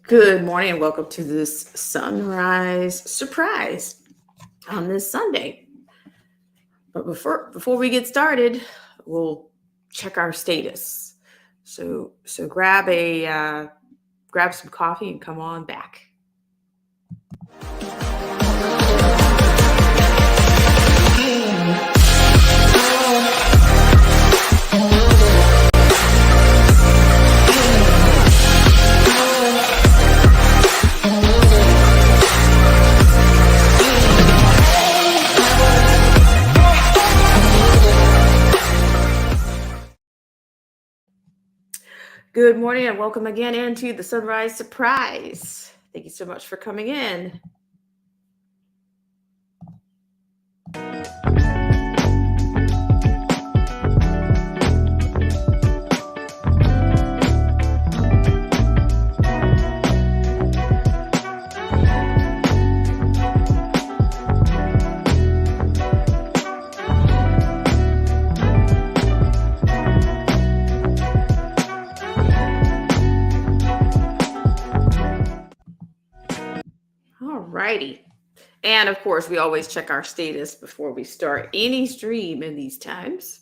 Good morning and welcome to this sunrise surprise on this Sunday. But before we get started, we'll check our status. So grab some coffee and come on back. Good morning and welcome again into the sunrise surprise. Thank you so much for coming in. Alrighty. And of course, we always check our status before we start any stream in these times.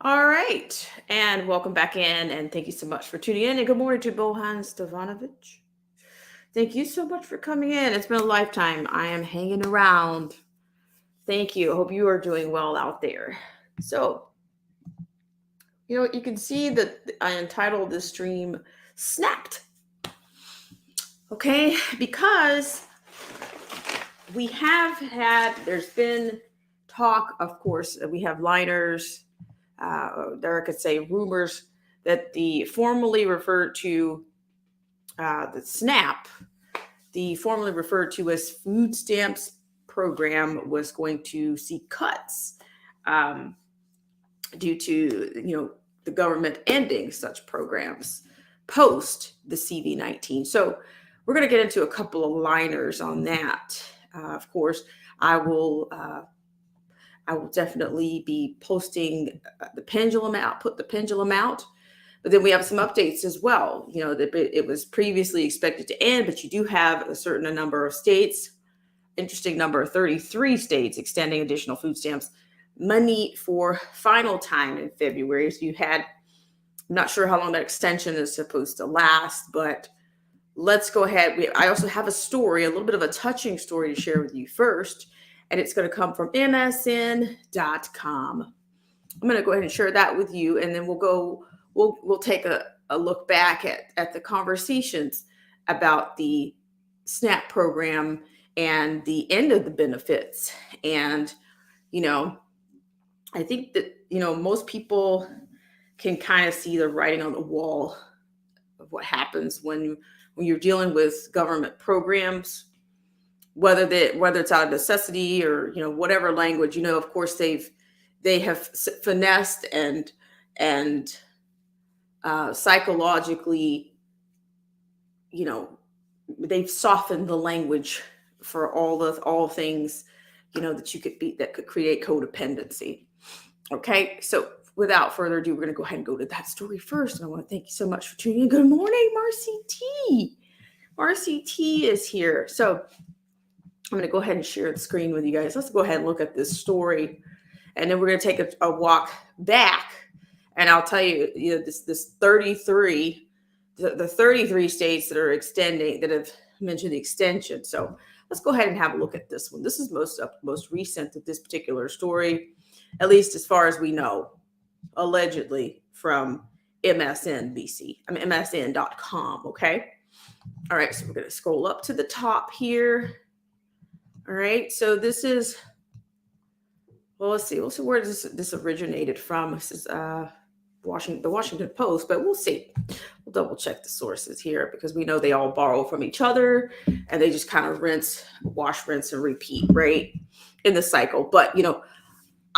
All right, and welcome back in, and thank you so much for tuning in. And good morning to Bohan Stevanovic. Thank you so much for coming in. It's been a lifetime. I am hanging around. Thank you. I hope you are doing well out there. So, you can see that I entitled this stream Snapped. Okay, because there's been talk, of course, we have liners. There I could say rumors that the formerly referred to the SNAP, the formerly referred to as food stamps program, was going to see cuts due to the government ending such programs post the CV-19. So we're going to get into a couple of liners on that. Of course, I will definitely be posting the pendulum out, put the pendulum out. But then we have some updates as well. That it was previously expected to end, but you do have a certain number of states, interesting number, 33 states extending additional food stamps money for final time in February. So I'm not sure how long that extension is supposed to last, but let's go ahead. I also have a little bit of a touching story to share with you first. And it's going to come from msn.com. I'm going to go ahead and share that with you, and then we'll take a look back at the conversations about the SNAP program and the end of the benefits. And I think that most people can kind of see the writing on the wall of what happens when you're dealing with government programs. Whether it's out of necessity or whatever language, of course they have finessed and psychologically, they've softened the language for all things, that could create codependency. Okay, so without further ado, we're going to go ahead and go to that story first. And I want to thank you so much for tuning in. Good morning, Marcy T. Marcy T is here. So I'm going to go ahead and share the screen with you guys. Let's go ahead and look at this story. And then we're going to take a walk back. And I'll tell you, this 33, the 33 states that are extending, that have mentioned the extension. So let's go ahead and have a look at this one. This is most recent of this particular story, at least as far as we know, allegedly from MSN.com. Okay. All right. So we're going to scroll up to the top here. All right, so this is, well, let's see where this originated from. This is the the Washington Post, but we'll see. We'll double check the sources here because we know they all borrow from each other and they just kind of wash, rinse, and repeat, right? In the cycle. But,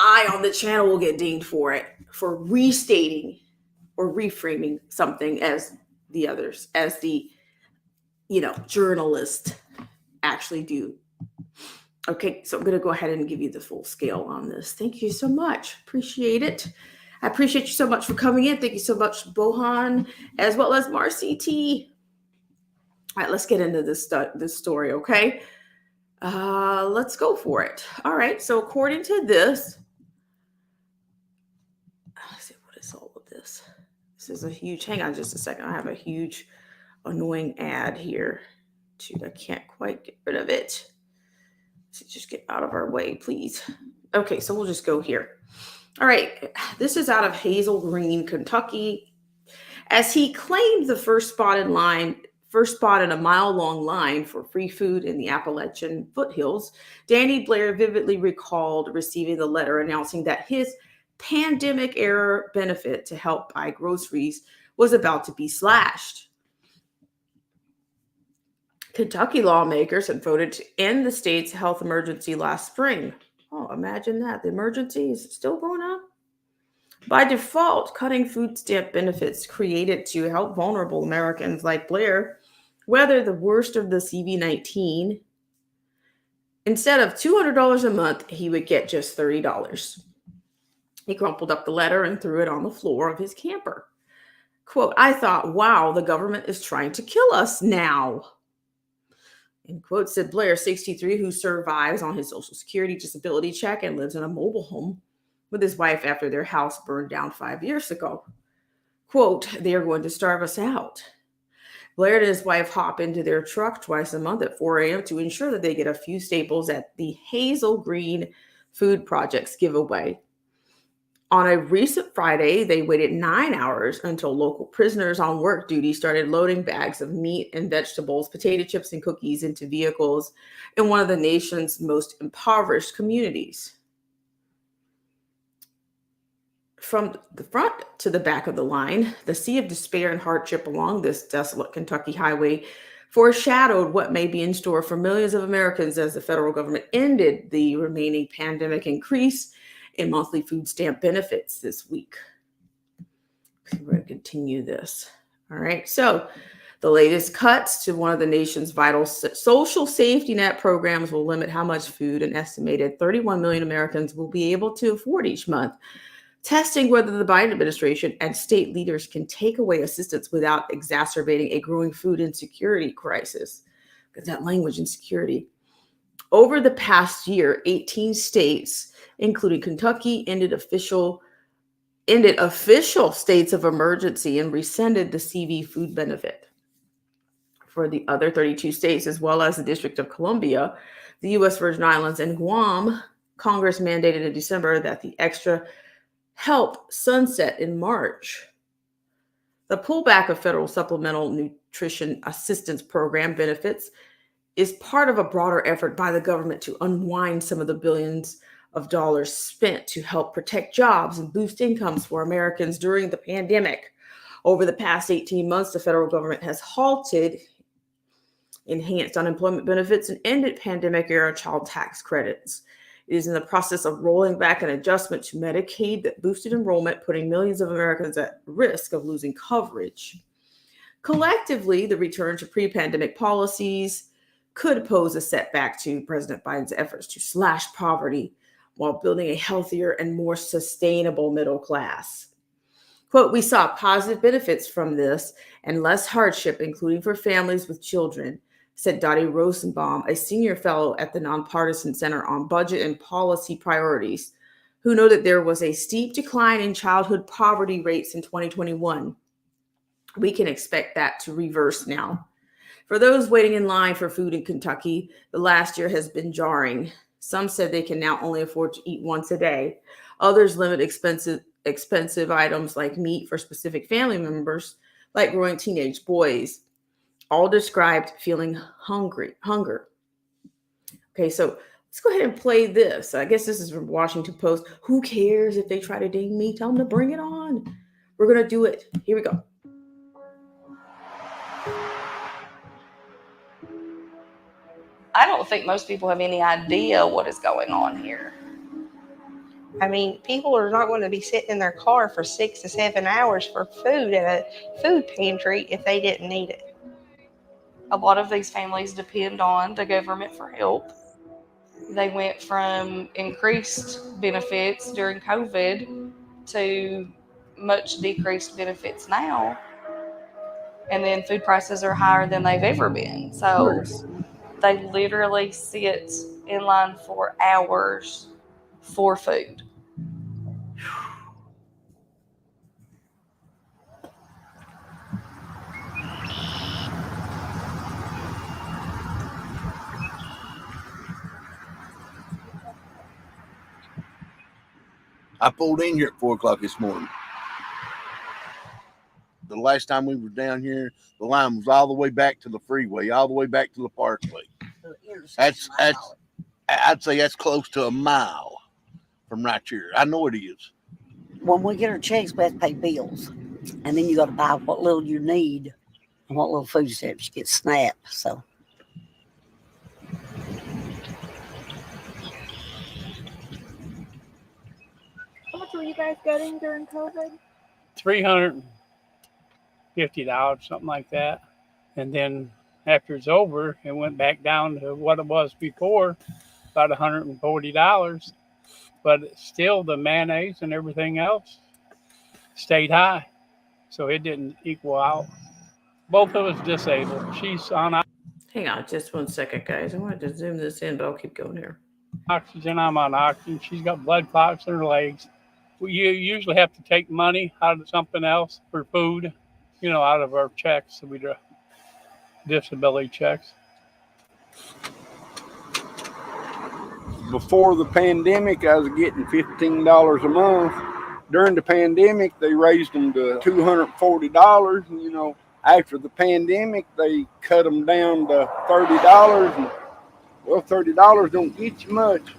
I on the channel will get dinged for it, for restating or reframing something as the others, as the, journalists actually do. Okay, so I'm going to go ahead and give you the full scale on this. Thank you so much. Appreciate it. I appreciate you so much for coming in. Thank you so much, Bohan, as well as Marcy T. All right, let's get into this story, okay? Let's go for it. All right, so according to this, let's see, what is all of this? This is a huge, hang on just a second. I have a huge annoying ad here. I can't quite get rid of it. So just get out of our way, please. Okay, so we'll just go here. All right, this is out of Hazel Green, Kentucky. As he claimed the first spot in a mile-long line for free food in the Appalachian foothills, Danny Blair vividly recalled receiving the letter announcing that his pandemic-era benefit to help buy groceries was about to be slashed. Kentucky lawmakers had voted to end the state's health emergency last spring. Oh, imagine that. The emergency is still going on. By default, cutting food stamp benefits created to help vulnerable Americans like Blair weather the worst of the CV-19. Instead of $200 a month, he would get just $30. He crumpled up the letter and threw it on the floor of his camper. Quote, "I thought, wow, the government is trying to kill us now." In quote, said Blair, 63, who survives on his Social Security disability check and lives in a mobile home with his wife after their house burned down 5 years ago. Quote, "They are going to starve us out." Blair and his wife hop into their truck twice a month at 4 a.m. to ensure that they get a few staples at the Hazel Green Food Project's giveaway. On a recent Friday, they waited 9 hours until local prisoners on work duty started loading bags of meat and vegetables, potato chips, and cookies into vehicles in one of the nation's most impoverished communities. From the front to the back of the line, the sea of despair and hardship along this desolate Kentucky highway foreshadowed what may be in store for millions of Americans as the federal government ended the remaining pandemic increase in monthly food stamp benefits this week. We're going to continue this. All right. So the latest cuts to one of the nation's vital social safety net programs will limit how much food an estimated 31 million Americans will be able to afford each month, testing whether the Biden administration and state leaders can take away assistance without exacerbating a growing food insecurity crisis. Look at that language, insecurity. Over the past year, 18 states, including Kentucky, ended official states of emergency and rescinded the CV food benefit. For the other 32 states, as well as the District of Columbia, the U.S. Virgin Islands, and Guam, Congress mandated in December that the extra help sunset in March. The pullback of federal supplemental nutrition assistance program benefits is part of a broader effort by the government to unwind some of the billions of dollars spent to help protect jobs and boost incomes for Americans during the pandemic. Over the past 18 months, the federal government has halted enhanced unemployment benefits and ended pandemic-era child tax credits. It is in the process of rolling back an adjustment to Medicaid that boosted enrollment, putting millions of Americans at risk of losing coverage. Collectively, the return to pre-pandemic policies could pose a setback to President Biden's efforts to slash poverty while building a healthier and more sustainable middle class. Quote, "We saw positive benefits from this and less hardship, including for families with children," said Dottie Rosenbaum, a senior fellow at the Nonpartisan Center on Budget and Policy Priorities, who noted there was a steep decline in childhood poverty rates in 2021. "We can expect that to reverse now. For those waiting in line for food in Kentucky, the last year has been jarring. Some said they can now only afford to eat once a day. Others limit expensive items like meat for specific family members, like growing teenage boys. All described feeling hunger." Okay, so let's go ahead and play this. I guess this is from Washington Post. Who cares if they try to ding me? Tell them to bring it on. We're going to do it. Here we go. I don't think most people have any idea what is going on here. I mean, people are not going to be sitting in their car for 6 to 7 hours for food at a food pantry if they didn't need it. A lot of these families depend on the government for help. They went from increased benefits during COVID to much decreased benefits now. And then food prices are higher than they've ever been. So they literally sit in line for hours for food. I pulled in here at 4 o'clock this morning. The last time we were down here, the line was all the way back to the freeway, all the way back to the parkway. That's I'd say that's close to a mile from right here. I know it is. When we get our checks, we have to pay bills. And then you got to buy what little you need and what little food stamps you get SNAP. So How much were you guys getting during COVID? $350, something like that. And then after it's over, it went back down to what it was before, about $140. But still, the mayonnaise and everything else stayed high. So it didn't equal out. Both of us disabled. She's on Hang on just 1 second, guys. I wanted to zoom this in, but I'll keep going here. oxygen. I'm on oxygen. She's got blood clots in her legs. You usually have to take money out of something else for food, out of our checks. So we do disability checks. Before the pandemic, I was getting $15 a month. During the pandemic, they raised them to $240. And, after the pandemic, they cut them down to $30. And, well, $30 don't get you much.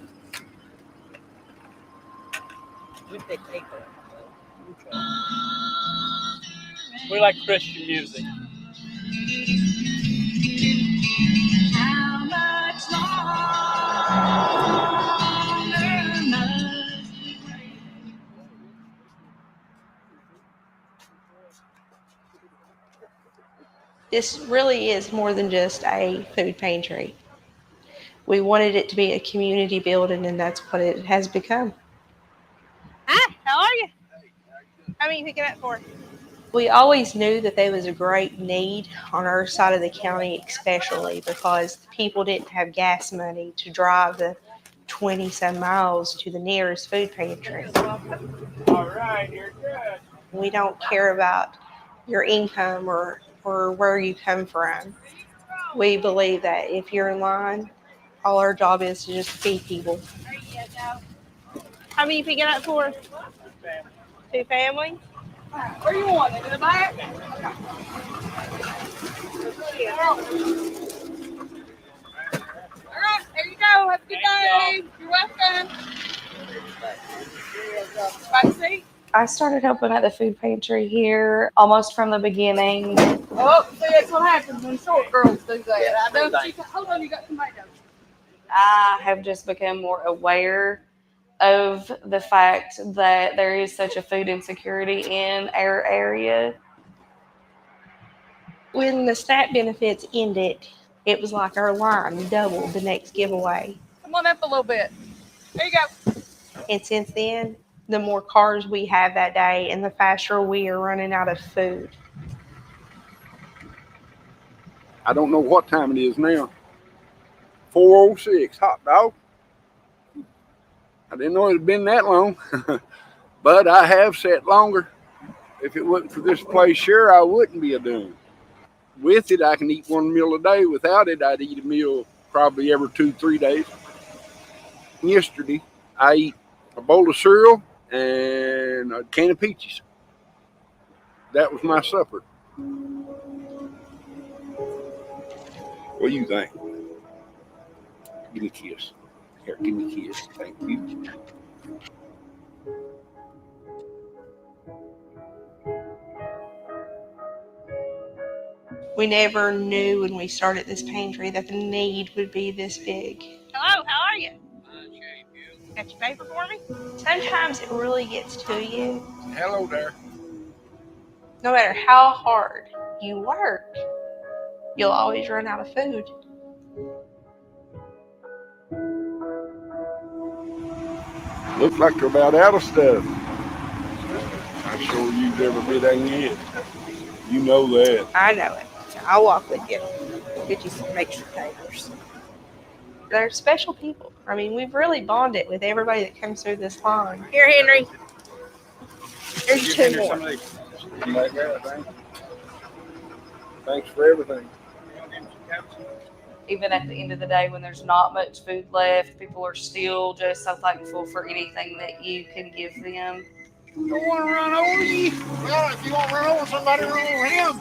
We like Christian music. How much longer must we wait? This really is more than just a food pantry. We wanted it to be a community building, and that's what it has become. Hi, how are you? How many you picking up for? We always knew that there was a great need on our side of the county, especially because people didn't have gas money to drive the 20-some miles to the nearest food pantry. All right, you're good. We don't care about your income or where you come from. We believe that if you're in line, all our job is to just feed people. How many you picking up for? 2 families? Where you want it? In the back? All right, there you go. Have a good day. You're welcome. By seat. I started helping at the food pantry here almost from the beginning. Oh, see, that's what happens when short girls do that. Hold on, you got tomatoes. I have just become more aware of the fact that there is such a food insecurity in our area. When the SNAP benefits ended, it was like our line doubled the next giveaway. Come on up a little bit. There you go. And since then, the more cars we have that day and the faster we are running out of food. I don't know what time it is now. 4:06, hot dog. I didn't know it had been that long, but I have sat longer. If it wasn't for this place, sure, I wouldn't be a doing. With it, I can eat 1 meal a day. Without it, I'd eat a meal probably every 2-3 days. Yesterday, I ate a bowl of cereal and a can of peaches. That was my supper. What do you think? Give me a kiss. Here, give me a kiss. Thank you. We never knew when we started this pantry that the need would be this big. Hello, how are you? Got your paper for me? Sometimes it really gets to you. Hello there. No matter how hard you work, you'll always run out of food. Looks like they're about out of stuff. I'm sure you've ever been in it. You know that. I know it. I'll walk with you. Get you some extra taters. They're special people. I mean, we've really bonded with everybody that comes through this line. Here, Henry. There's two more. You like that, thank you. Thanks for everything. Even at the end of the day, when there's not much food left, people are still just so thankful for anything that you can give them. Don't want to run over you. Well, if you want to run over somebody, run over him.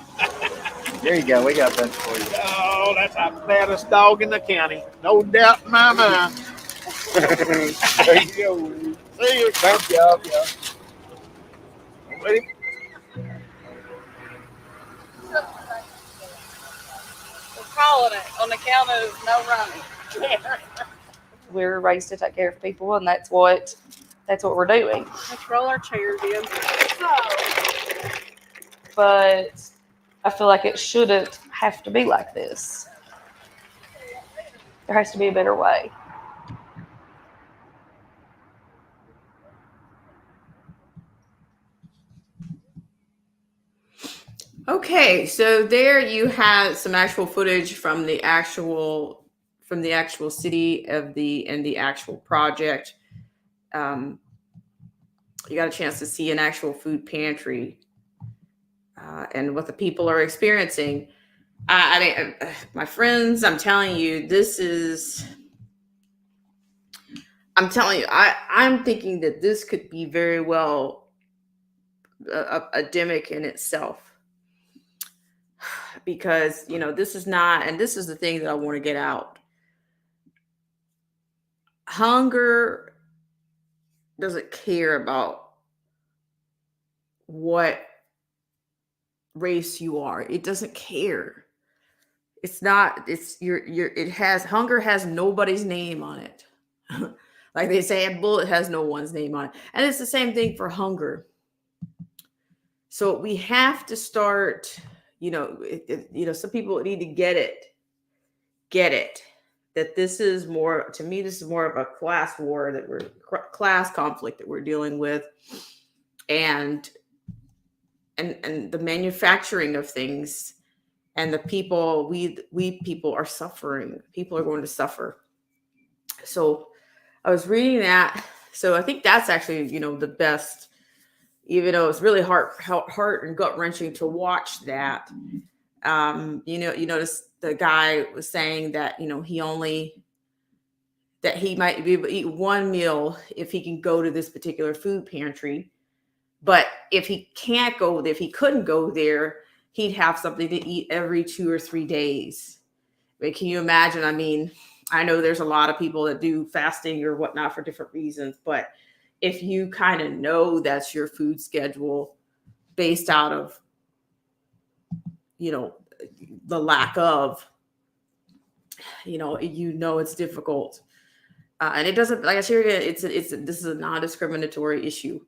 There you go. We got that for you. Oh, that's the fattest dog in the county. No doubt in my mind. There you go. See you. Thank y'all. Ready? We're calling it on the count of no running. We're raised to take care of people, and that's what we're doing. Let's roll our chairs in. So, But I feel like it shouldn't have to be like this. There has to be a better way. Okay, so there you have some actual footage from the actual city of the actual project. You got a chance to see an actual food pantry and what the people are experiencing. I mean, my friends, I'm telling you, I'm thinking that this could be very well a epidemic in itself. Because, this is not, and this is the thing that I want to get out. Hunger doesn't care about what race you are. It doesn't care. Hunger has nobody's name on it. Like they say, a bullet has no one's name on it. And it's the same thing for hunger. So we have to start, some people need to get it, that this is more, to me, this is more of a class war class conflict that we're dealing with. And the manufacturing of things and the people, we people are suffering. People are going to suffer. So I was reading that. So I think that's actually, the best, even though it's really heart and gut wrenching to watch that. You notice the guy was saying that, that he might be able to eat one meal if he can go to this particular food pantry. But if he couldn't go there, he'd have something to eat every 2 or 3 days. I mean, can you imagine? I mean, I know there's a lot of people that do fasting or whatnot for different reasons, but if you kind of know that's your food schedule based out of, the lack of, it's difficult. And it doesn't, like I said, this is a non-discriminatory issue.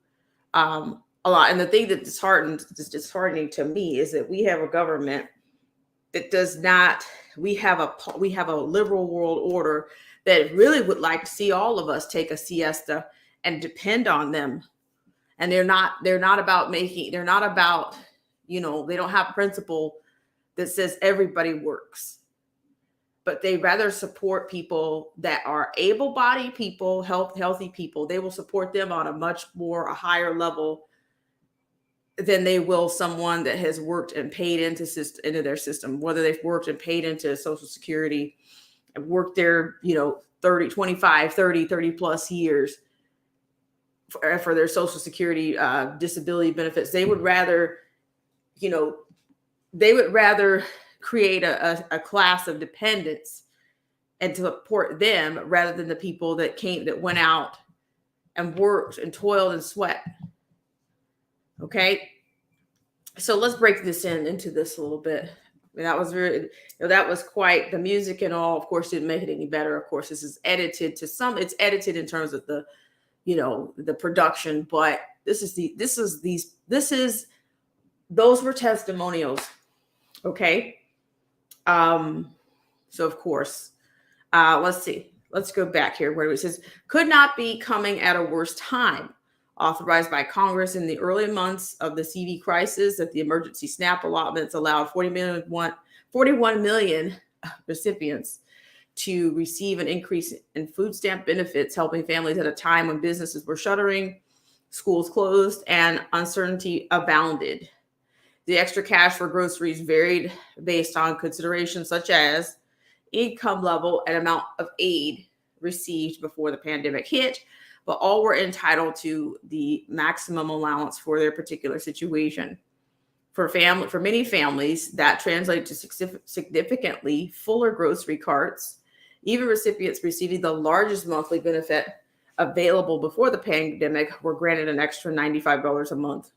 A lot. And the thing that is disheartening to me is that we have a government that does not, we have a liberal world order that really would like to see all of us take a siesta and depend on them. And they're not about they don't have a principle that says everybody works, but they rather support people that are able-bodied people, healthy people. They will support them on a higher level than they will someone that has worked and paid into their system, whether they've worked and paid into Social Security and worked there, 30 plus years for their Social Security disability benefits. They would rather, create a class of dependents and to support them rather than the people that went out and worked and toiled and sweat. Okay. So let's break this into this a little bit. mean, that was very, that was quite the music and all. Of course, didn't make it any better. Of course, this is edited to some. It's edited in terms of the, the production. But those were testimonials. Okay. So of course, let's see. Let's go back here where it says could not be coming at a worse time. Authorized by Congress in the early months of the CV crisis, that the emergency SNAP allotments allowed 41 million recipients to receive an increase in food stamp benefits, helping families at a time when businesses were shuttering, schools closed, and uncertainty abounded. The extra cash for groceries varied based on considerations such as income level and amount of aid received before the pandemic hit, but all were entitled to the maximum allowance for their particular situation. For many families, that translated to significantly fuller grocery carts. Even recipients receiving the largest monthly benefit available before the pandemic were granted an extra $95 a month.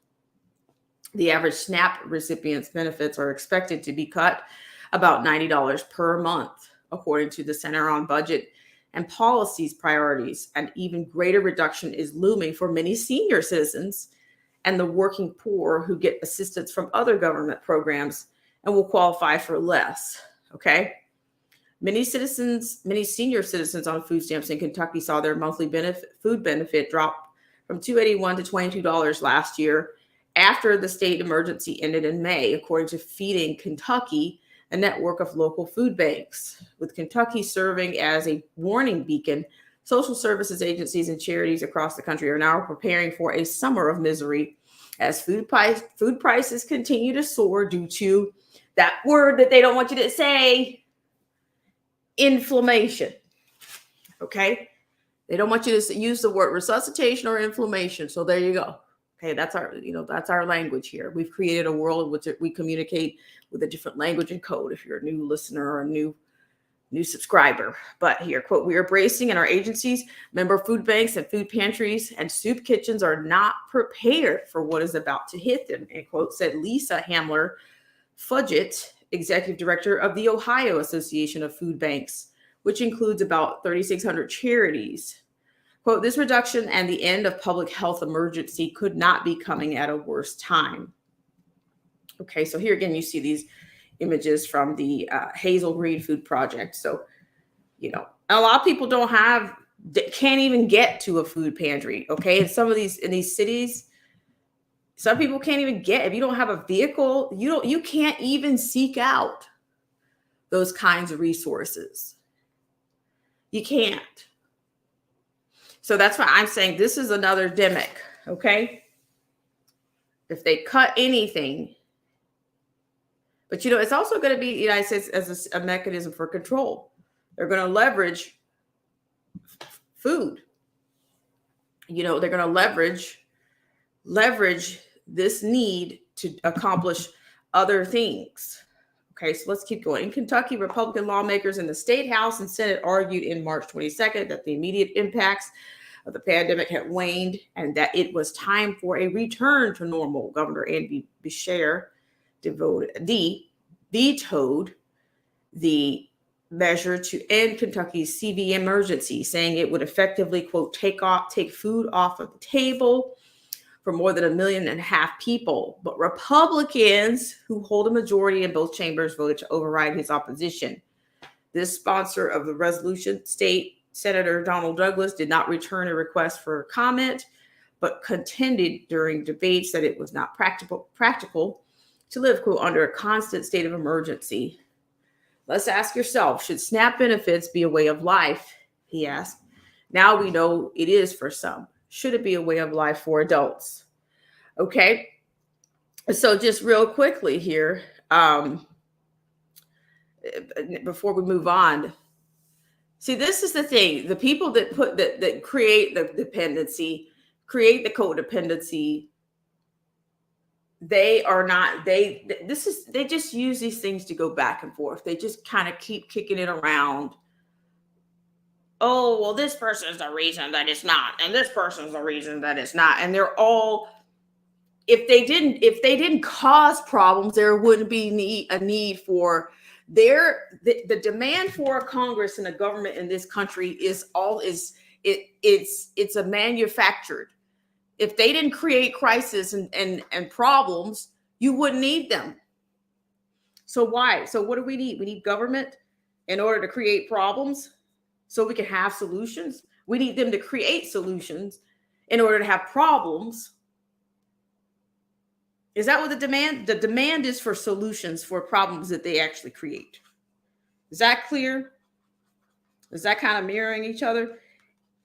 The average SNAP recipient's benefits are expected to be cut about $90 per month, according to the Center on Budget and Policy's priorities. An even greater reduction is looming for many senior citizens and the working poor who get assistance from other government programs and will qualify for less. Okay. Many senior citizens on food stamps in Kentucky saw their monthly food benefit drop from $281 to $22 last year after the state emergency ended in May, according to Feeding Kentucky, a network of local food banks. With Kentucky serving as a warning beacon, social services agencies and charities across the country are now preparing for a summer of misery as food prices continue to soar due to that word that they don't want you to say, inflammation. Okay? They don't want you to use the word resuscitation or inflammation. So there you go. Okay, that's our language here. We've created a world in which we communicate with a different language and code if you're a new listener or a new subscriber. But here, quote, we are bracing in our agencies, member food banks and food pantries and soup kitchens are not prepared for what is about to hit them, end quote, said Lisa Hamler Fudgett, executive director of the Ohio Association of Food Banks, which includes about 3,600 charities. Quote, this reduction and the end of public health emergency could not be coming at a worse time. Okay, so here again, you see these images from the Hazel Green Food Project. So, a lot of people can't even get to a food pantry. Okay, in these cities, some people can't even get, if you don't have a vehicle, you can't even seek out those kinds of resources. You can't. So that's why I'm saying this is another demic, okay? If they cut anything, but it's also going to be the United States as a mechanism for control. They're going to leverage food. They're going to leverage this need to accomplish other things. Okay, so let's keep going. In Kentucky, Republican lawmakers in the state House and Senate argued in March 22nd that the immediate impacts of the pandemic had waned and that it was time for a return to normal. Governor Andy Beshear vetoed the measure to end Kentucky's CV emergency, saying it would effectively, quote, take food off of the table for more than 1.5 million people. But Republicans, who hold a majority in both chambers, voted to override his opposition. This sponsor of the resolution, State Senator Donald Douglas, did not return a request for comment, but contended during debates that it was not practical to live, quote, under a constant state of emergency. Let's ask yourself, should SNAP benefits be a way of life? He asked. Now we know it is for some. Should it be a way of life for adults? Okay. So just real quickly here, before we move on, see, this is the thing. The people that create the dependency, create the codependency, they just use these things to go back and forth. They just kind of keep kicking it around. Oh, well, this person is the reason that it's not, and this person is the reason that it's not. And they're all if they didn't cause problems, there wouldn't be a need for the demand for a Congress and a government in this country it's a manufactured. If they didn't create crisis and problems, you wouldn't need them. So why? So what do we need? We need government in order to create problems so we can have solutions. We need them to create solutions in order to have problems. Is that what the demand is? For solutions for problems that they actually create. Is that clear? Is that kind of mirroring each other?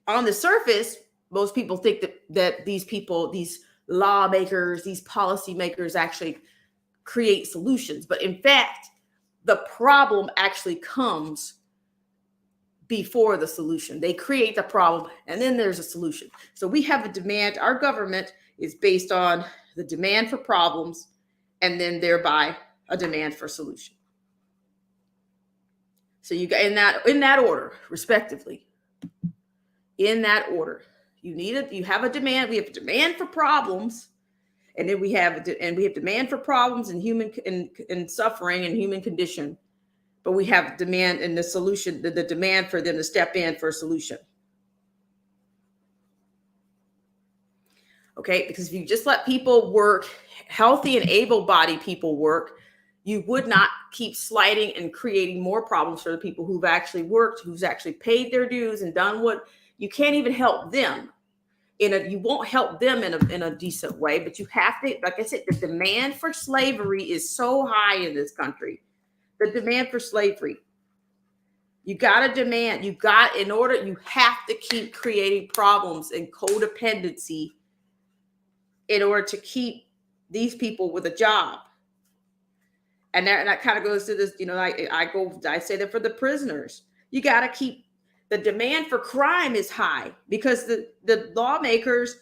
On the surface, most people think that these people, these lawmakers, these policymakers actually create solutions. But in fact, the problem actually comes before the solution. They create the problem and then there's a solution. So we have a demand. Our government is based on the demand for problems and then thereby a demand for solution. So you got in that order, respectively. In that order, you have a demand. We have a demand for problems, and then we have demand for problems and human and suffering and human condition. But we have demand and the solution, the demand for them to step in for a solution. Okay, because if you just let people work, healthy and able-bodied people work, you would not keep sliding and creating more problems for the people who've actually worked, who's actually paid their dues and done what you can't even help them. You won't help them in a decent way, but you have to, like I said, the demand for slavery is so high in this country. The demand for slavery. You got to demand, you have to keep creating problems and codependency in order to keep these people with a job. And that kind of goes to this, I say that for the prisoners. You got to keep, the demand for crime is high because the lawmakers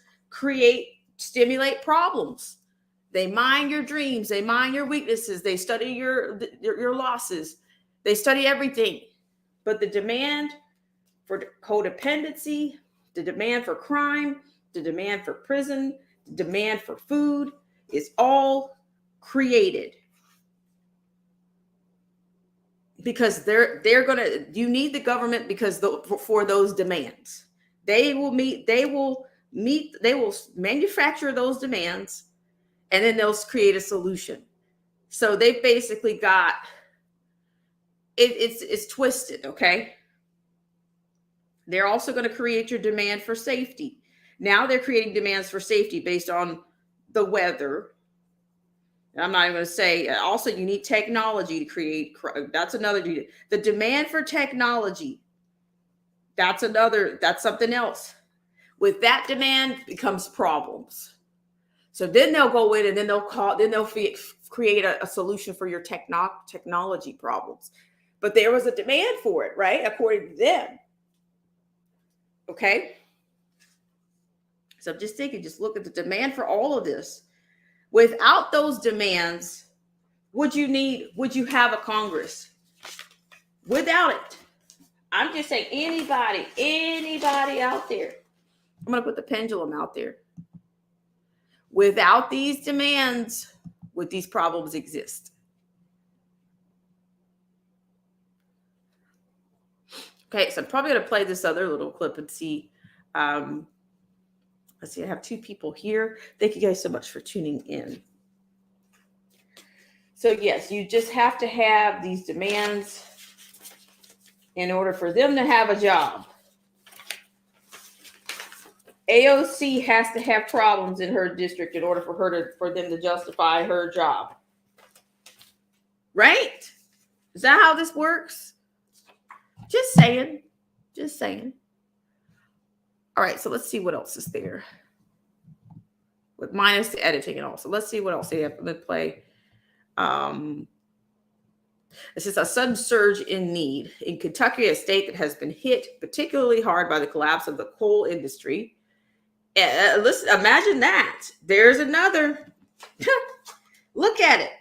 stimulate problems. They mine your dreams. They mine your weaknesses. They study your losses. They study everything. But the demand for codependency, the demand for crime, the demand for prison, the demand for food is all created because you need the government because for those demands. They will manufacture those demands and then they'll create a solution. So they've basically got it's twisted, okay? They're also going to create your demand for safety. Now they're creating demands for safety based on the weather. And I'm not even going to say, also you need technology to create, that's another, the demand for technology, that's something else. With that demand becomes problems. So then they'll go in and then they'll create a solution for your technology problems. But there was a demand for it, right? According to them. Okay. So I'm just thinking, just look at the demand for all of this. Without those demands, would you have a Congress? Without it, I'm just saying anybody out there, I'm going to put the pendulum out there. Without these demands, would these problems exist? Okay, so I'm probably going to play this other little clip and see. Let's see, I have two people here. Thank you guys so much for tuning in. So yes, you just have to have these demands in order for them to have a job. AOC has to have problems in her district in order for them to justify her job. Right? Is that how this works? Just saying. Just saying. All right, so let's see what else is there. With minus the editing and all. So let's see what else they have. I'm going to play. This is a sudden surge in need. In Kentucky, a state that has been hit particularly hard by the collapse of the coal industry. Listen, imagine that. There's another. Look at it.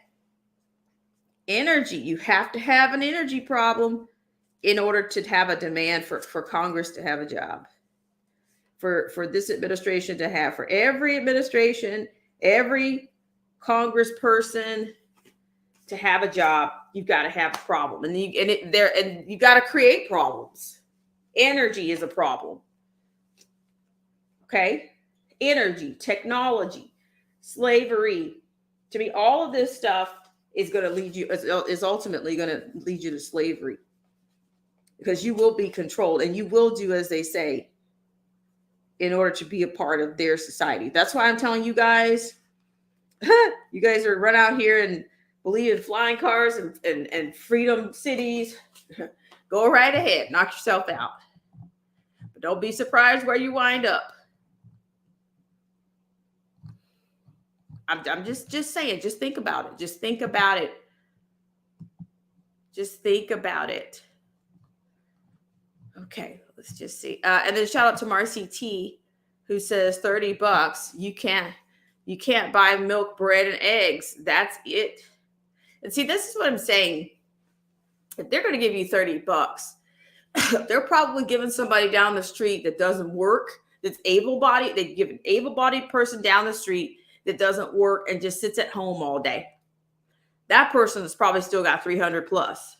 Energy. You have to have an energy problem in order to have a demand for Congress to have a job. For this administration to have, for every administration Every congressperson to have a job, you've got to have a problem, and you got to create problems. Energy is a problem. Okay, energy, technology, slavery. To me, all of this stuff is going to lead you is ultimately going to lead you to slavery, because you will be controlled and you will do as they say in order to be a part of their society. That's why I'm telling you guys, you guys are run out here and believe in flying cars and freedom cities. Go right ahead, knock yourself out. But don't be surprised where you wind up. I'm just saying, just think about it. Just think about it. Just think about it. Okay, let's just see. And then shout out to Marcy T, who says $30. You can't buy milk, bread, and eggs. That's it. And see, this is what I'm saying. If they're going to give you $30, they're probably giving somebody down the street that doesn't work, that's able-bodied. They give an able-bodied person down the street that doesn't work and just sits at home all day. That person has probably still got 300 plus,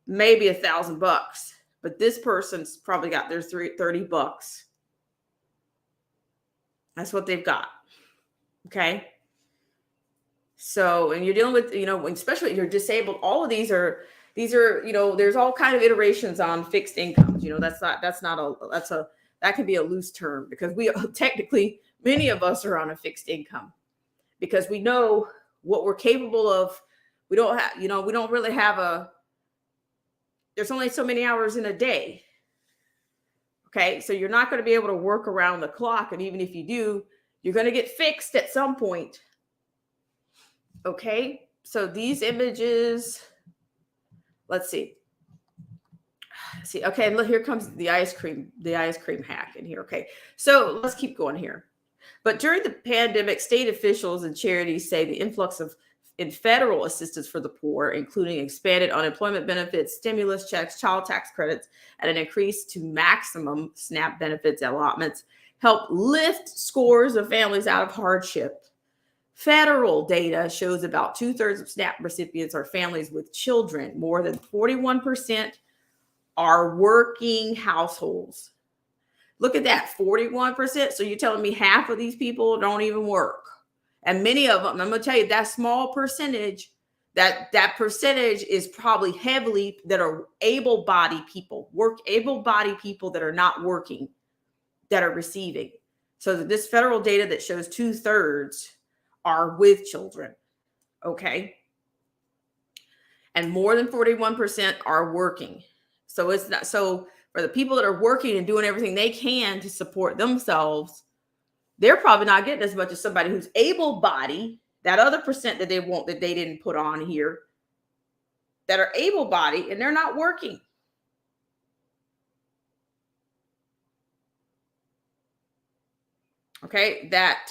maybe $1,000. But this person's probably got their $30. That's what they've got. Okay. So, and you're dealing with, especially if you're disabled, all of these are, there's all kind of iterations on fixed incomes. That can be a loose term, because we technically, many of us are on a fixed income because we know what we're capable of. We don't really have there's only so many hours in a day. Okay. So you're not going to be able to work around the clock. And even if you do, you're going to get fixed at some point. Okay. So these images, let's see. Okay. Look, here comes the ice cream hack in here. Okay. So let's keep going here. But during the pandemic, state officials and charities say the influx in federal assistance for the poor, including expanded unemployment benefits, stimulus checks, child tax credits, and an increase to maximum SNAP benefits allotments, help lift scores of families out of hardship. Federal data shows about 2/3 of SNAP recipients are families with children. More than 41% are working households. Look at that, 41%. So you're telling me half of these people don't even work. And many of them, I'm going to tell you, that small percentage, that percentage is probably heavily that are able-bodied people, able-bodied people that are not working, that are receiving. So this federal data that shows 2/3 are with children. Okay. And more than 41% are working. So it's not, so for the people that are working and doing everything they can to support themselves, they're probably not getting as much as somebody who's able-bodied, that other percent that they want, that they didn't put on here, that are able-bodied and they're not working. Okay, that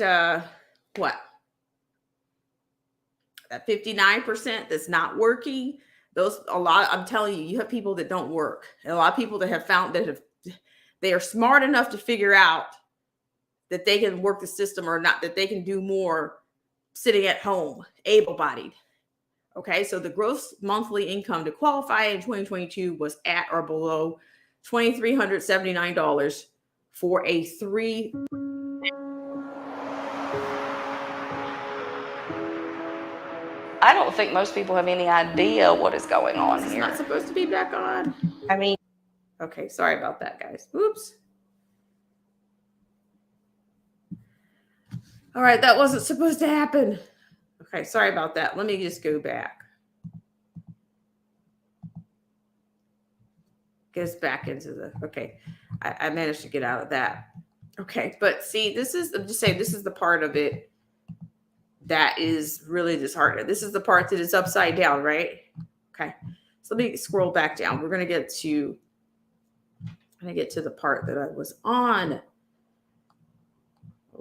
59% that's not working, I'm telling you, you have people that don't work. And a lot of people that have found they are smart enough to figure out that they can work the system or not, that they can do more sitting at home, able-bodied. Okay, so the gross monthly income to qualify in 2022 was at or below $2,379 for a 3. I don't think most people have any idea what is going on It's here. not supposed to be back on. I mean, Okay, sorry about that, guys. Oops. All right, that wasn't supposed to happen. Okay, sorry about that. Let me just go back. Get us back into okay. I managed to get out of that. Okay, but see, I'm just saying, this is the part of it that is really disheartening. This is the part that is upside down, right? Okay, so let me scroll back down. We're going to get to the part that I was on.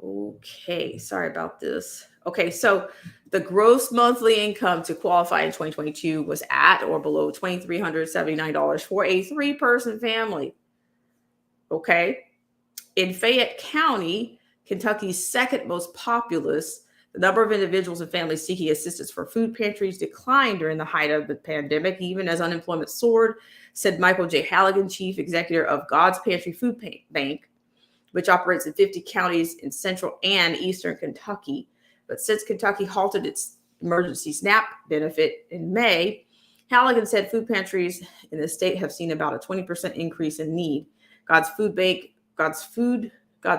Okay, sorry about this. Okay, so the gross monthly income to qualify in 2022 was at or below $2,379 for a 3-person family. Okay, in Fayette County, Kentucky's second most populous, The number of individuals and families seeking assistance for food pantries declined during the height of the pandemic, even as unemployment soared, said Michael J. Halligan, chief executive of God's Pantry Food Bank, which operates in 50 counties in central and eastern Kentucky. But since Kentucky halted its emergency SNAP benefit in May, Halligan said food pantries in the state have seen about a 20% increase in need. God's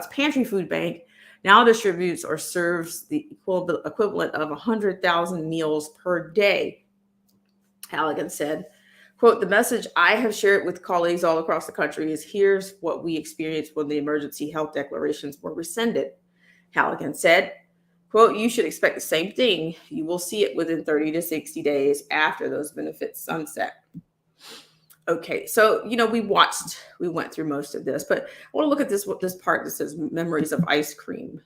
Pantry Food Bank now distributes or serves the equivalent of 100,000 meals per day. Halligan said, quote, "The message I have shared with colleagues all across the country is here's what we experienced when the emergency health declarations were rescinded." Halligan said, quote, "You should expect the same thing. You will see it within 30 to 60 days after those benefits sunset." Okay, so, we went through most of this, but I want to look at this part that says memories of ice cream.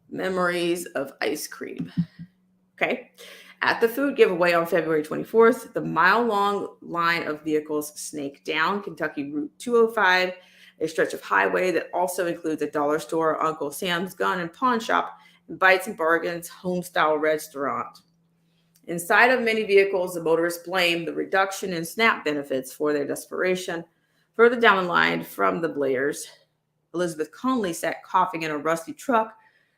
Memories of ice cream. Okay. At the food giveaway on February 24th, the mile-long line of vehicles snaked down Kentucky Route 205, a stretch of highway that also includes a dollar store, Uncle Sam's gun and pawn shop, and Bites and Bargains home-style restaurant. Inside of many vehicles, the motorists blamed the reduction in SNAP benefits for their desperation. Further down the line from the Blairs, Elizabeth Conley sat coughing in a rusty truck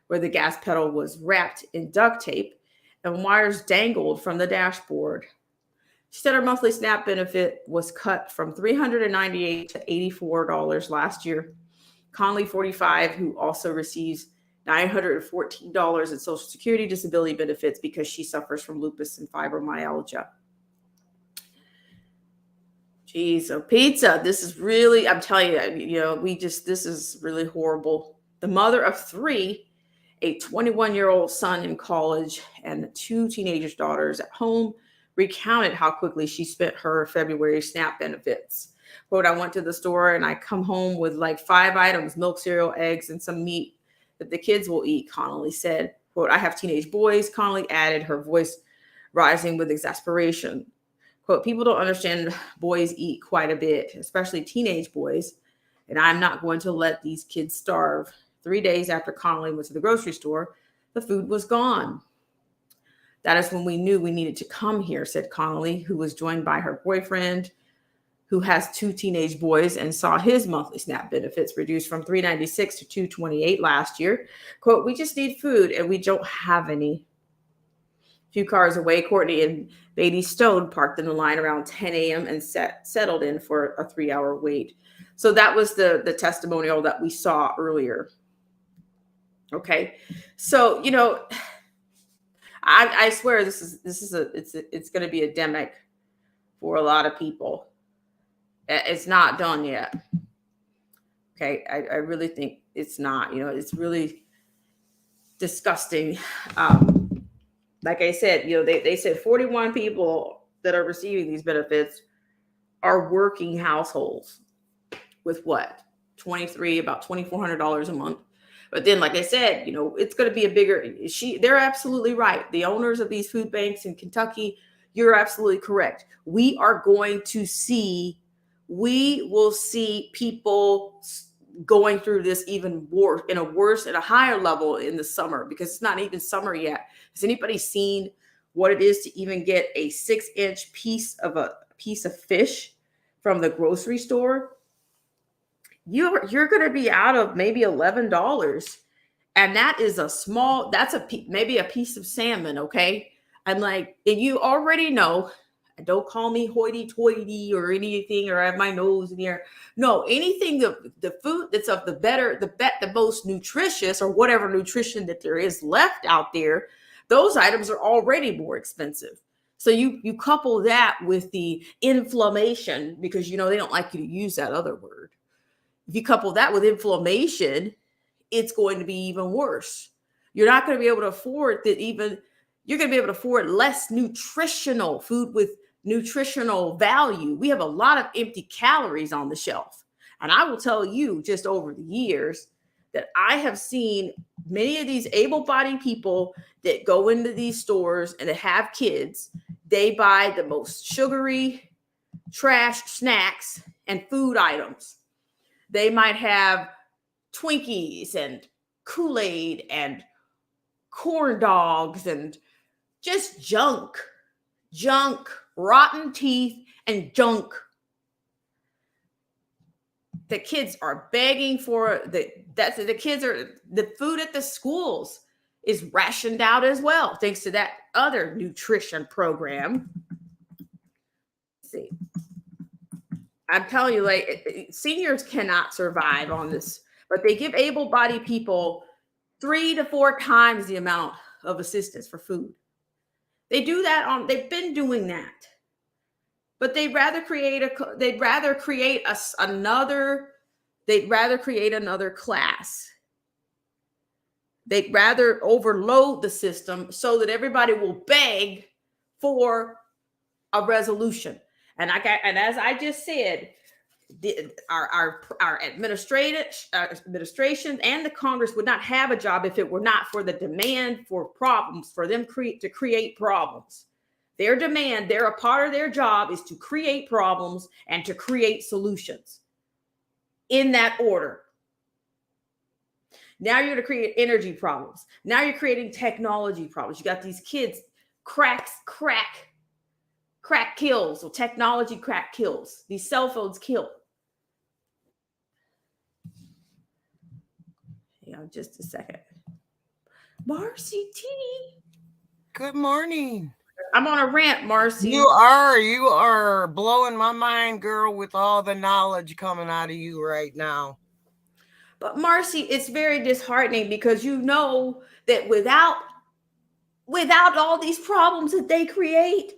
where the gas pedal was wrapped in duct tape and wires dangled from the dashboard. She said her monthly SNAP benefit was cut from $398 to $84 last year. Conley, 45, who also receives $914 in Social Security disability benefits because she suffers from lupus and fibromyalgia. Geez, so pizza, this is really, I'm telling you, this is really horrible. The mother of 3, a 21-year-old son in college and 2 teenage daughters at home, recounted how quickly she spent her February SNAP benefits. Quote, "I went to the store and I come home with like 5 items, milk, cereal, eggs, and some meat that the kids will eat," Connolly said. Quote, "I have teenage boys," Connolly added, her voice rising with exasperation. Quote, "People don't understand boys eat quite a bit, especially teenage boys, and I'm not going to let these kids starve." 3 days after Connolly went to the grocery store, the food was gone. "That is when we knew we needed to come here," said Connolly, who was joined by her boyfriend, who has 2 teenage boys and saw his monthly SNAP benefits reduced from $396 to $228 last year. Quote, "We just need food and we don't have any." A few cars away, Courtney and Beatty Stone parked in the line around 10 a.m. and settled in for a 3-hour wait. So that was the testimonial that we saw earlier. Okay. So, I swear it's going to be endemic for a lot of people. It's not done yet. Okay. I really think it's not, it's really disgusting. Like I said, they said 41 people that are receiving these benefits are working households with what? about $2,400 a month. But then, like I said, it's going to be a bigger, they're absolutely right. The owners of these food banks in Kentucky, you're absolutely correct. We will see people going through this even worse, in a higher level in the summer, because it's not even summer yet. Has anybody seen what it is to even get a 6-inch piece of fish from the grocery store? You're going to be out of maybe $11, and that is maybe a piece of salmon. Okay, and you already know. Don't call me hoity-toity or anything, or I have my nose in the air. No, anything the food that's of the most nutritious, or whatever nutrition that there is left out there, those items are already more expensive. So you couple that with the inflammation, because they don't like you to use that other word. If you couple that with inflammation, it's going to be even worse. You're not going to be able to afford that. You're going to be able to afford less nutritional food with nutritional value. We have a lot of empty calories on the shelf. And I will tell you, just over the years, that I have seen many of these able-bodied people that go into these stores and that have kids. They buy the most sugary, trash snacks and food items. They might have Twinkies and Kool-Aid and corn dogs and just junk, rotten teeth and junk. The kids are begging for the food at the schools is rationed out as well, thanks to that other nutrition program. Let's see, I'm telling you, like, seniors cannot survive on this, but they give able-bodied people 3 to 4 times the amount of assistance for food. They do that they've been doing that. But they'd rather create another class. They'd rather overload the system so that everybody will beg for a resolution. And as I just said, our administration and the Congress would not have a job if it were not for the demand for problems, for them to create problems. Their demand, a part of their job is to create problems and to create solutions in that order. Now you're going to create energy problems. Now you're creating technology problems. You got these kids, crack kills, or technology crack kills. These cell phones kill. Just a second. Marcy T. Good morning. I'm on a rant, Marcy. You are blowing my mind, girl, with all the knowledge coming out of you right now. But Marcy, it's very disheartening because you know that without all these problems that they create,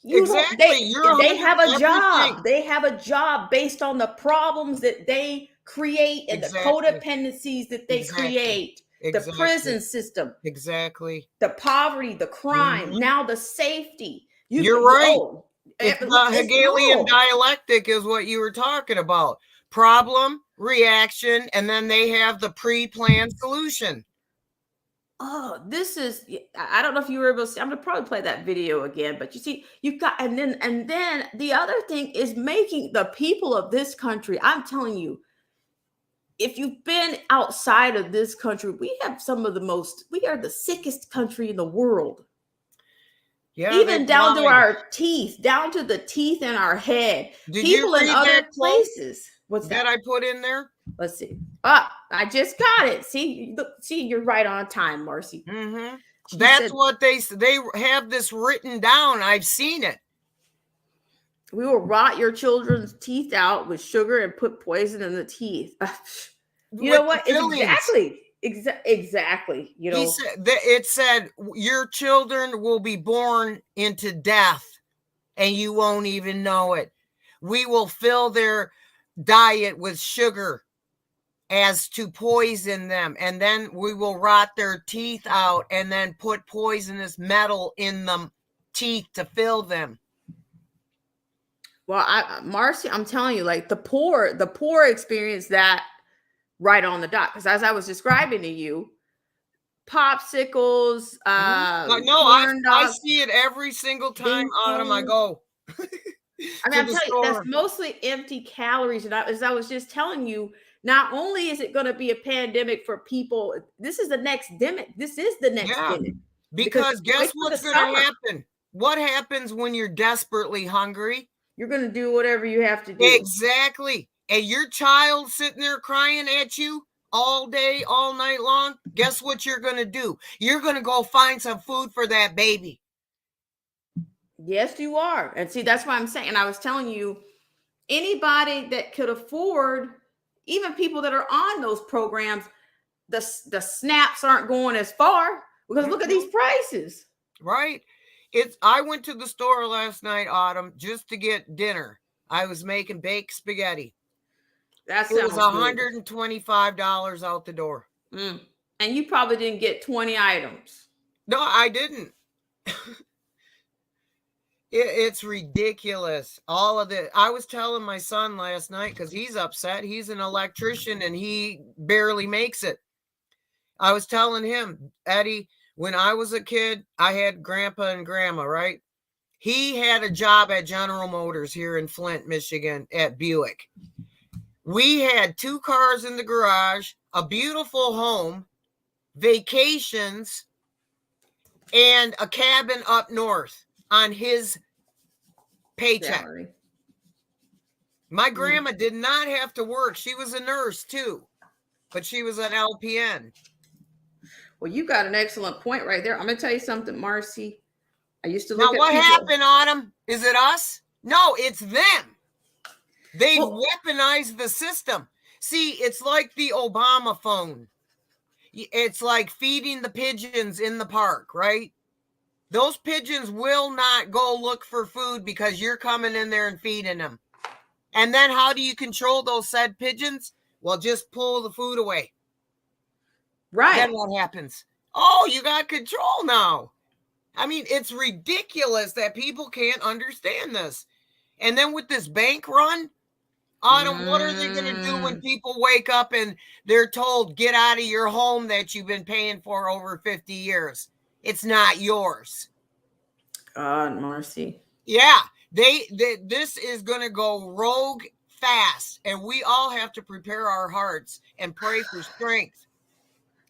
they have a job. They have a job based on the problems that they create and the codependencies that they create. The prison system. Exactly. The poverty, the crime, now the safety. You're right. It's the Hegelian dialectic is what you were talking about. Problem, reaction, and then they have the pre-planned solution. Oh, this is, I don't know if you were able to see, I'm going to probably play that video again, but you see, you've got, and then the other thing is making the people of this country, I'm telling you, if you've been outside of this country, we are the sickest country in the world. Yeah, even down to our teeth, down to the teeth in our head. People in other places. What's that I put in there? Let's see. I just got it. See, you're right on time, Marcy. Mm-hmm. That's what they have this written down. I've seen it. We will rot your children's teeth out with sugar and put poison in the teeth. You know what? Exactly. You know, it said your children will be born into death and you won't even know it. We will fill their diet with sugar as to poison them, and then we will rot their teeth out and then put poisonous metal in the teeth to fill them. Well, Marcy, I'm telling you, like the poor experience that right on the dot. Because as I was describing to you, popsicles, I see it every single time Autumn I go. I mean, I'm telling you, that's mostly empty calories. And as I was just telling you, not only is it going to be a pandemic for people, this is the next demic. This is the next demic. Because guess what's going to happen? What happens when you're desperately hungry? You're going to do whatever you have to do. Exactly. And your child sitting there crying at you all day, all night long, guess what you're going to do? You're going to go find some food for that baby. Yes, you are. And see, that's why I'm saying, and I was telling you, anybody that could afford, even people that are on those programs, the snaps aren't going as far because look at these prices. Right. I went to the store last night, Autumn, just to get dinner. I was making baked spaghetti. It was $125 out the door. And you probably didn't get 20 items. No, I didn't. It's ridiculous. All of it. I was telling my son last night because he's upset. He's an electrician and he barely makes it. I was telling him, Eddie, when I was a kid, I had grandpa and grandma, right? He had a job at General Motors here in Flint, Michigan at Buick. We had 2 cars in the garage, a beautiful home, vacations, and a cabin up north on his paycheck. Salary. My grandma did not have to work. She was a nurse too, but she was an LPN. Well, you got an excellent point right there. I'm going to tell you something, Marcy. I used to Now, look at what people. happened, Autumn? Is it us? No, it's them. They Well- weaponized the system. See, it's like the Obama phone. It's like feeding the pigeons in the park, right? Those pigeons will not go look for food because you're coming in there and feeding them. And then how do you control those said pigeons? Well, just pull the food away. Right. Then what happens? Oh, you got control now. I mean, it's ridiculous that people can't understand this. And then with this bank run, Autumn, what are they going to do when people wake up and they're told, get out of your home that you've been paying for over 50 years? It's not yours. God, Marcy. Yeah, this is going to go rogue fast, and we all have to prepare our hearts and pray for strength.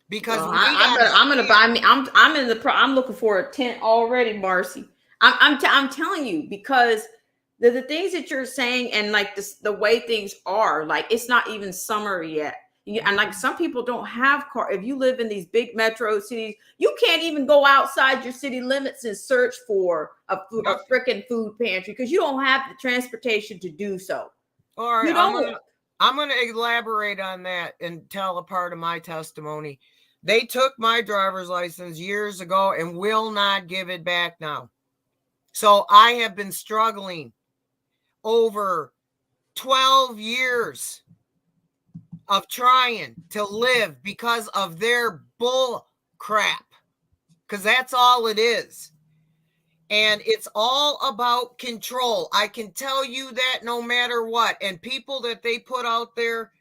Because Well, I'm gonna buy me. I'm looking for a tent already, Marcy. I'm telling you, because the things that you're saying and like this, the way things are, like it's not even summer yet. And like some people don't have car. If you live in these big metro cities, you can't even go outside your city limits and search for a freaking food pantry because you don't have the transportation to do so. All right, You don't. I'm going to elaborate on that and tell a part of my testimony. They took my driver's license years ago and will not give it back now. So I have been struggling over 12 years of trying to live because of their bull crap. Because that's all it is. And it's all about control. I can tell you that no matter what. And people that they put out there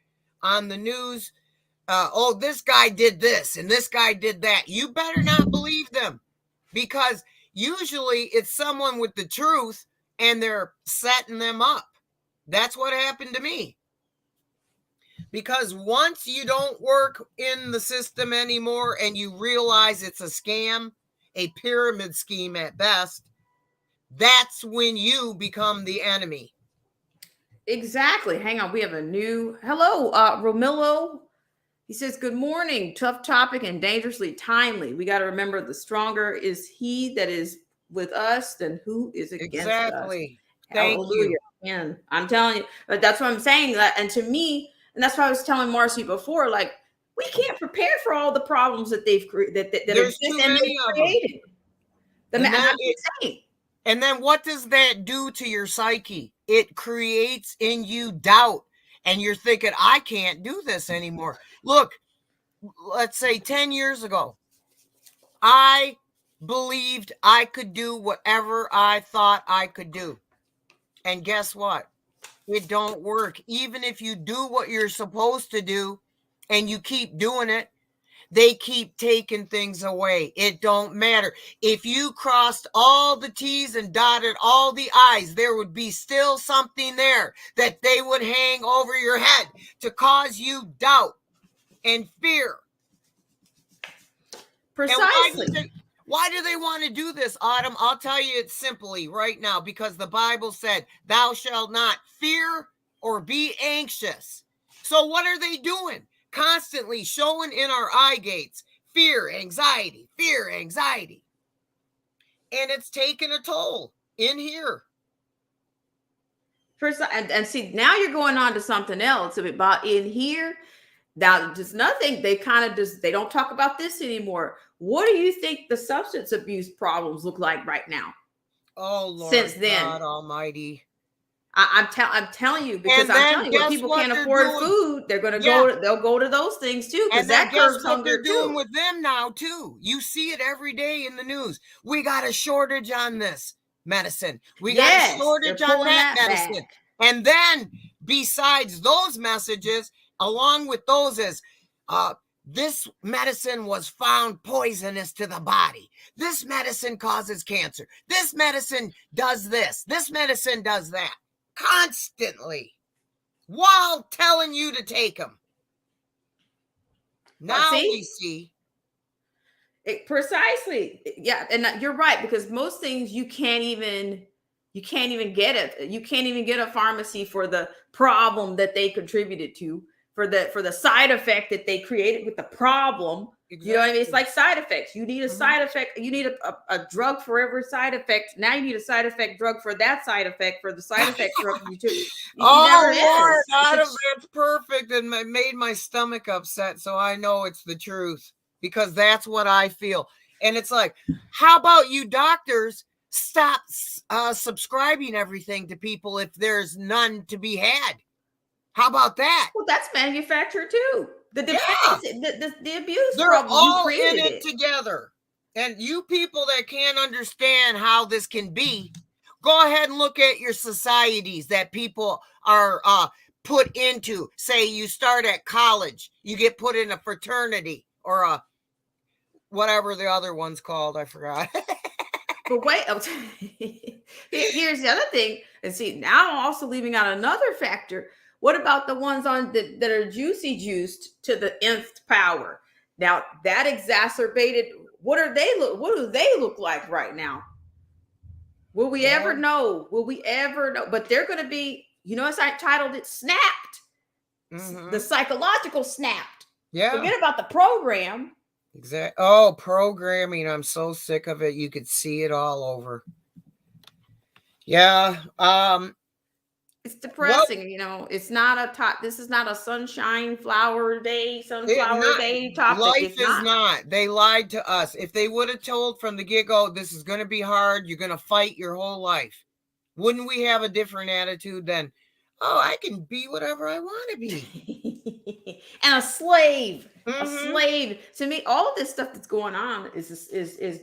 on the news, oh, this guy did this and this guy did that. You better not believe them, because usually it's someone with the truth and they're setting them up. That's what happened to me. Because once you don't work in the system anymore and you realize it's a scam, a pyramid scheme at best, that's when you become the enemy. Exactly. Hang on. We have a new hello, Romillo. He says, good morning. Tough topic and dangerously timely. We got to remember the stronger is he that is with us than who is against us. Exactly. Thank Hallelujah. you. Man, I'm telling you, but that's what I'm saying. That, and to me, and that's why I was telling Marcy before, like we can't prepare for all the problems that they've that There's exist too and many they've of them. created. And I'm that just saying. And then what does that do to your psyche? It creates in you doubt. And you're thinking, I can't do this anymore. Look, let's say 10 years ago, I believed I could do whatever I thought I could do. And guess what? It don't work. Even if you do what you're supposed to do and you keep doing it, they keep taking things away. It don't matter. If you crossed all the T's and dotted all the I's, there would be still something there that they would hang over your head to cause you doubt and fear. Precisely. And why do they want to do this, Autumn? I'll tell you it simply right now, because the Bible said, thou shalt not fear or be anxious. So what are they doing? Constantly showing in our eye gates fear, anxiety. And it's taking a toll in here. And see, now you're going on to something else about in here. Now, just nothing. They kind of just, they don't talk about this anymore. What do you think the substance abuse problems look like right now? Oh, Lord Since then, God Almighty. I'm telling you, because I'm telling you, when people can't afford food, they're going to they'll go to those things too, because that curbs hunger they're doing too. with them now too. You see it every day in the news. We got a shortage on this medicine. We got a shortage on that medicine. And then besides those messages, along with those is this medicine was found poisonous to the body. This medicine causes cancer. This medicine does this. This medicine does that. Constantly, while telling you to take them. Now we see. Precisely. Yeah, and you're right, because most things you can't even get it. You can't even get a pharmacy for the problem that they contributed to, for the side effect that they created with the problem. You know what I mean? It's like side effects. You need a side effect. You need a drug for every side effect. Now you need a side effect drug for that side effect, for the side effect drug you took. Oh, never Lord, is. Adam, that's perfect. And it made my stomach upset. So I know it's the truth, because that's what I feel. And it's like, how about you doctors stop subscribing everything to people if there's none to be had? How about that? Well, that's manufactured too. The dependency, the abuse They're problem, you all in created it together. And you people that can't understand how this can be, go ahead and look at your societies that people are put into. Say you start at college, you get put in a fraternity or a whatever the other one's called. I forgot. But wait, here's the other thing. And see, now I'm also leaving out another factor. What about the ones on that are juicy juiced to the nth power? Now that exacerbated. What do they look like right now? Will we ever know? Will we ever know? But they're going to be. You know, as I titled it, snapped. The psychological snapped. Yeah. Forget about the program. Exactly. Oh, programming. I'm so sick of it. You could see it all over. Yeah. It's depressing, you know. It's not a top. This is not a sunflower day topic. Life is not. They lied to us. If they would have told from the get-go, this is going to be hard, you're going to fight your whole life, wouldn't we have a different attitude then? Oh, I can be whatever I want to be. And a slave. A slave. To me, all of this stuff that's going on is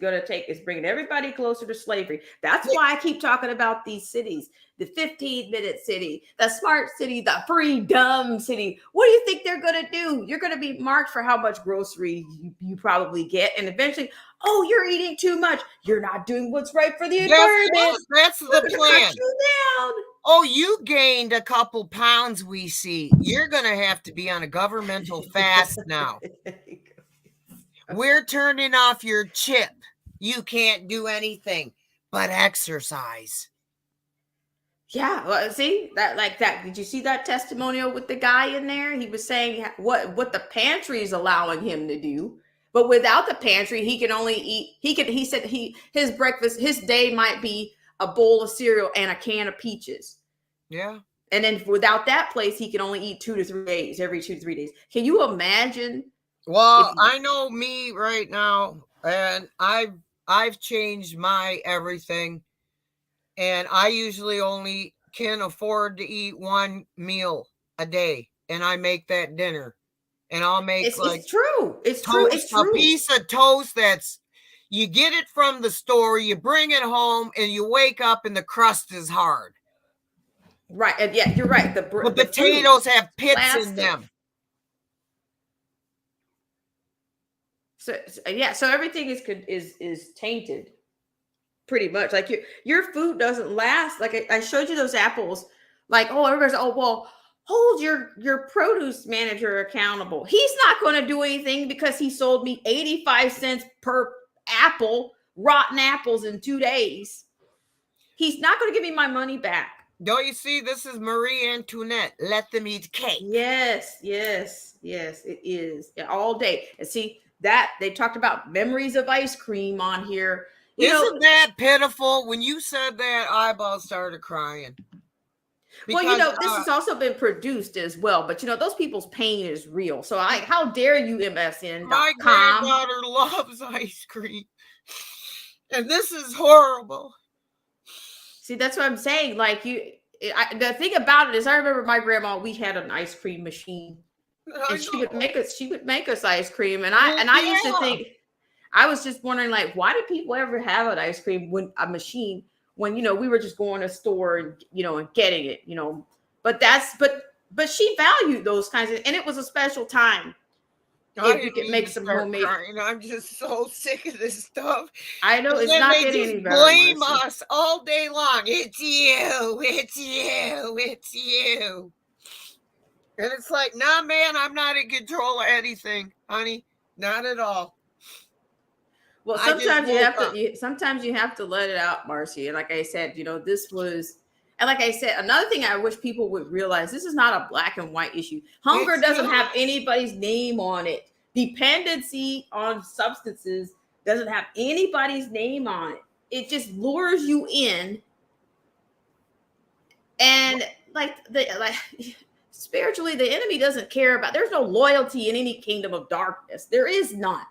going to is bringing everybody closer to slavery. That's why I keep talking about these cities. The 15-minute city, the smart city, the freedom city. What do you think they're going to do? You're going to be marked for how much grocery you probably get. And eventually, oh, you're eating too much. You're not doing what's right for the environment. That's the plan. Down. Oh, you gained a couple pounds, we see. You're going to have to be on a governmental fast now. We're turning off your chip. You can't do anything but exercise. Yeah, well, see that like that. Did you see that testimonial with the guy in there? He was saying what the pantry is allowing him to do, but without the pantry, he can only eat. He said his breakfast, his day might be a bowl of cereal and a can of peaches. Yeah, and then without that place, he can only eat 2 to 3 days, every 2 to 3 days. Can you imagine? Well, I know me right now, and I've changed my everything. And I usually only can afford to eat one meal a day. And I make that dinner. And I'll make it's true. It's true. It's true. A piece of toast that's, you get it from the store, you bring it home, and you wake up and the crust is hard. Right. And yeah, you're right. The potatoes have pits in them. So everything is tainted. Pretty much, like your food doesn't last. Like I showed you those apples. Like, oh, everybody's, oh, well, hold your produce manager accountable. He's not going to do anything because he sold me 85 cents per apple, rotten apples in 2 days. He's not going to give me my money back. Don't you see? This is Marie Antoinette. Let them eat cake. Yes, it is all day. And see that they talked about memories of ice cream on here. Isn't that pitiful? When you said that, eyeball started crying. Because, well, this has also been produced as well. But, those people's pain is real. So, how dare you, MSN.com. My granddaughter loves ice cream. And this is horrible. See, that's what I'm saying. Like, the thing about it is I remember my grandma, we had an ice cream machine. And she would make us ice cream. And I used to think, I was just wondering, like, why did people ever have an ice cream machine when we were just going to a store and and getting it, but she valued those kinds of, and it was a special time. If you could make some homemade. I'm just so sick of this stuff. I know it's not getting any better. Blame us all day long. It's you. It's you. It's you. And it's like, nah, man, I'm not in control of anything, honey. Not at all. Well, I just sometimes you woke have up. to. Sometimes you have to let it out, Marcy. And like I said, this was, and like I said, another thing I wish people would realize: this is not a black and white issue. Hunger It's doesn't not. have anybody's name on it. Dependency on substances doesn't have anybody's name on it. It just lures you in, and spiritually, the enemy doesn't care about. There's no loyalty in any kingdom of darkness. There is not.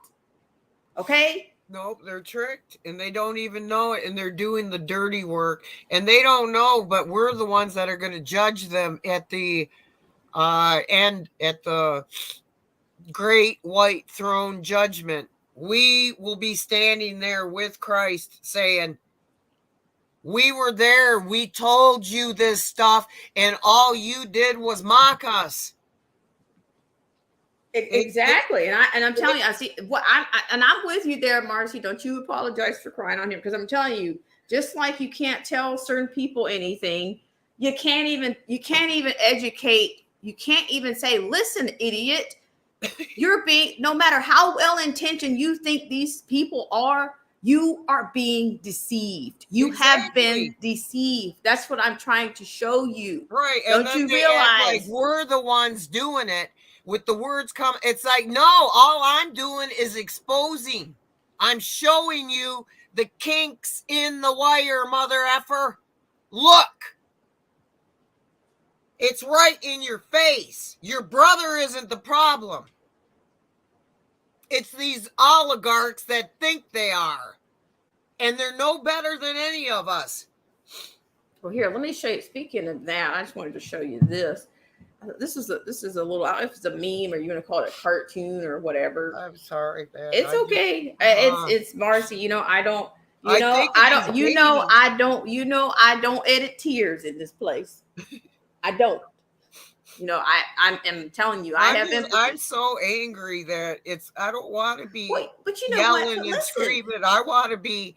Okay. Nope, they're tricked and they don't even know it, and they're doing the dirty work and they don't know, but we're the ones that are going to judge them at the end, at the great white throne judgment. We will be standing there with Christ saying, we were there, we told you this stuff, and all you did was mock us. Exactly, and I'm telling you, I see what I'm with you there, Marcy. Don't you apologize for crying on him, because I'm telling you, just like you can't tell certain people anything, you can't even educate. You can't even say, "Listen, idiot, you're being." No matter how well intentioned you think these people are, you are being deceived. You have been deceived. That's what I'm trying to show you. Right? Don't and then you they act realize? like we're the ones doing it? With the words come, it's like, no, all I'm doing is exposing. I'm showing you the kinks in the wire, mother effer. Look. It's right in your face. Your brother isn't the problem. It's these oligarchs that think they are. And they're no better than any of us. Well, here, let me show you. Speaking of that, I just wanted to show you this. This is a little, I don't know if it's a meme or you want to call it a cartoon or whatever. I'm sorry, man. It's okay. It's Marcy. I don't edit tears in this place. I don't. I'm telling you, I'm so angry that I don't want to be yelling and screaming. I want to be.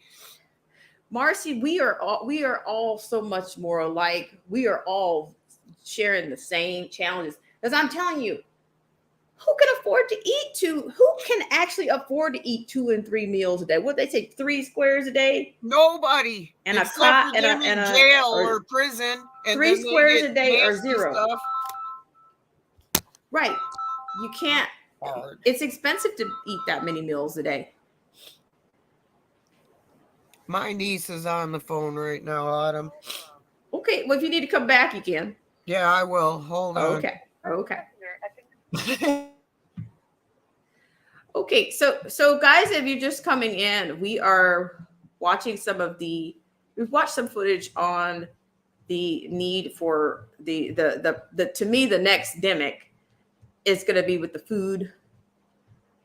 Marcy, we are all so much more alike. We are all sharing the same challenges. Because I'm telling you, who can afford to eat who can actually afford to eat 2 and 3 meals a day? What they say, 3 squares a day? Nobody. And a Except cot for them in jail or prison. And 3 then squares a day or nasty 0. stuff. Right. You can't. It's expensive to eat that many meals a day. My niece is on the phone right now, Autumn. Okay. Well, if you need to come back, you can. Yeah, I will. Hold on. Okay. Okay. So guys, if you're just coming in, we are watching we've watched some footage on the need for the to me, the next demic is going to be with the food,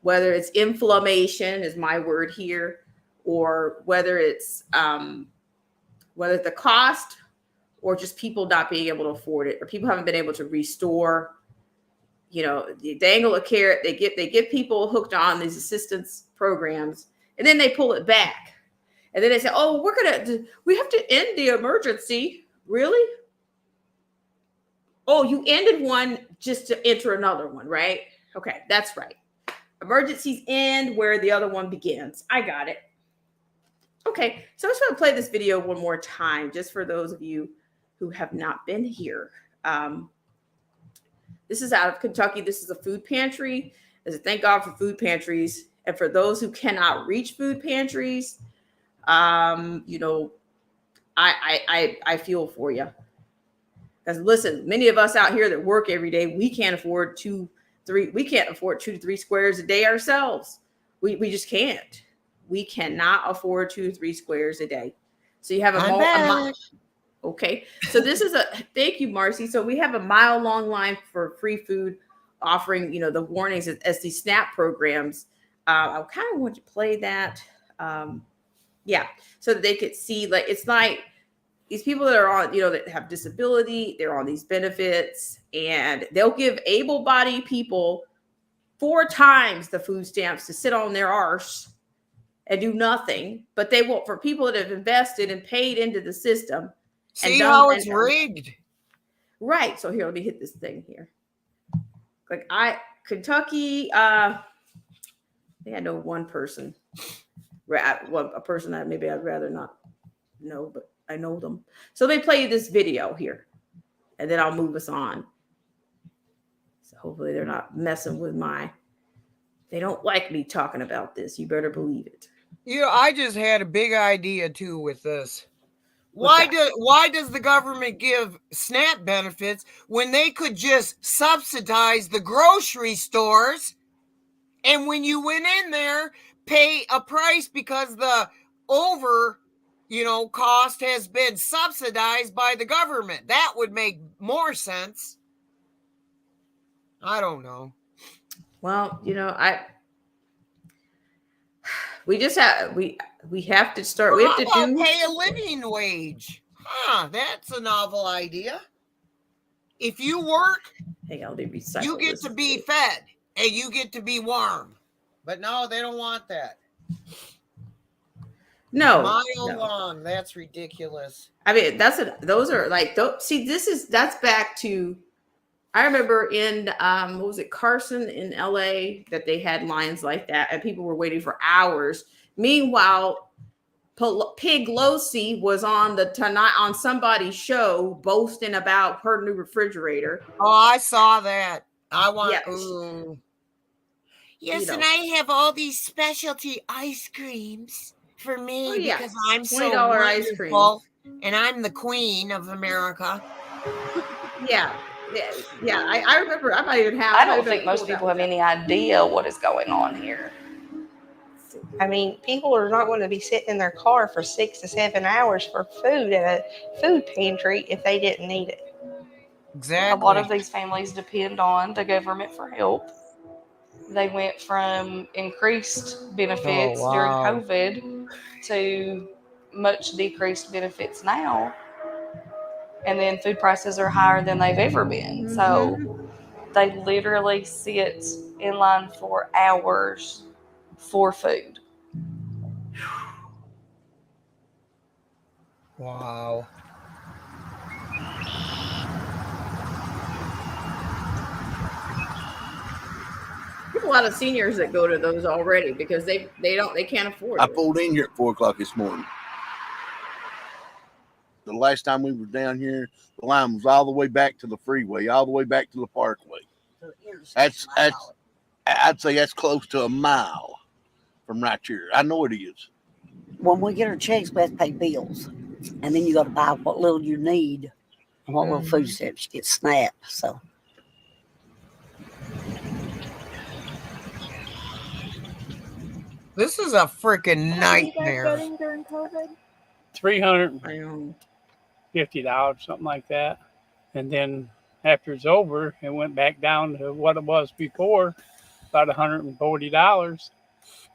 whether it's inflammation is my word here, or whether it's the cost, or just people not being able to afford it, or people haven't been able to restore. They dangle a carrot. They get people hooked on these assistance programs, and then they pull it back, and then they say, "Oh, we have to end the emergency." Really? Oh, you ended one just to enter another one, right? Okay, that's right. Emergencies end where the other one begins. I got it. Okay, so I just want to play this video one more time, just for those of you who have not been here. This is out of Kentucky. This is a food pantry. Thank God for food pantries. And for those who cannot reach food pantries, I feel for you. Because listen, many of us out here that work every day, we can't afford 2 to 3 squares a day ourselves. We just can't. We cannot afford 2 to 3 squares a day. So you have okay. So this is thank you, Marcy. So we have a mile-long line for free food, offering, the warnings as these SNAP programs. I kind of want to play that. So that they could see, it's like these people that are on, that have disability, they're on these benefits, and they'll give able-bodied people 4 times the food stamps to sit on their arse and do nothing. But they won't, for people that have invested and paid into the system. See how it's rigged. Right. So here, let me hit this thing here. Kentucky, I think I know one person. well, a person that maybe I'd rather not know, but I know them. So they play this video here, and then I'll move us on. So hopefully they're not messing with they don't like me talking about this. You better believe it. You know, I just had a big idea too with this. What's Why does the government give SNAP benefits when they could just subsidize the grocery stores, and when you went in there, pay a price because the cost has been subsidized by the government? That would make more sense. I don't know. Well, we just have we have to start. We have to How about do pay a living wage. That's a novel idea. If you work, Hang on, let me recycle you get this. to be fed and you get to be warm. But no, they don't want that. No, Mile no. long. That's ridiculous. I mean, those are like, see, that's back to, I remember in, what was it, Carson in LA, that they had lines like that and people were waiting for hours. Meanwhile, Pig Losi was on somebody's show boasting about her new refrigerator. Oh, I saw that. I want. Yeah. Ooh. Yes, You and know. I have all these specialty ice creams for me Oh, yeah. because I'm so $20 ice cream. wonderful, and I'm the queen of America. Yeah. I remember. I might even have. I don't think most people have any idea what is going on here. I mean, people are not going to be sitting in their car for 6 to 7 hours for food at a food pantry if they didn't need it. Exactly. A lot of these families depend on the government for help. They went from increased benefits during COVID to much decreased benefits now. And then food prices are higher than they've ever been. So they literally sit in line for hours for food. Wow. There's a lot of seniors that go to those already because they can't afford I it. pulled in here at 4:00 this morning. The last time we were down here, the line was all the way back to the freeway, all the way back to the parkway. That's I'd say that's close to a mile from right here. I know it is. When we get our checks, we have to pay bills. And then you got to buy what little you need and what little food stamps you get SNAP. So This is a freaking nightmare. During COVID? $350, something like that. And then after it's over, it went back down to what it was before, about $140.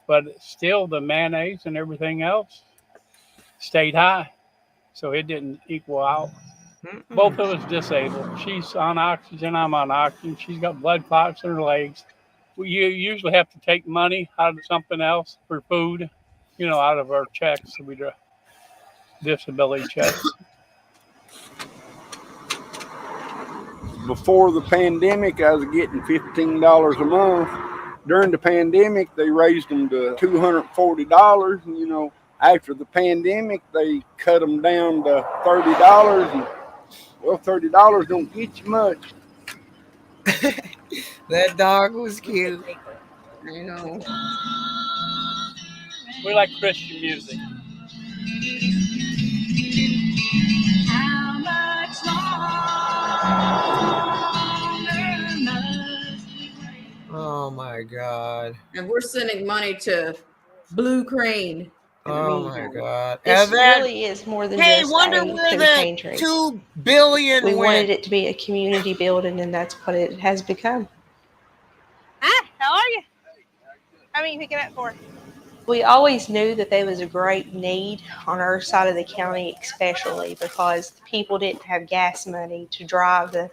But still, the mayonnaise and everything else stayed high. So it didn't equal out. Both of us disabled. She's on oxygen, I'm on oxygen. She's got blood clots in her legs. You usually have to take money out of something else for food, out of our checks. So we do disability checks. Before the pandemic, I was getting $15 a month. During the pandemic, they raised them to $240. And, after the pandemic, they cut them down to $30. And, well, $30 don't get you much. That dog was cute. I know. We like Christian music. How much longer must we wait? Oh my God. And we're sending money to Blue Crane. Oh my God. This And that, really is more than hey, just wonder a where food the pantry. $2 billion We went. wanted it to be a community building, and that's what it has become. Hi, how are you? How many you picking up for? We always knew that there was a great need on our side of the county, especially because people didn't have gas money to drive the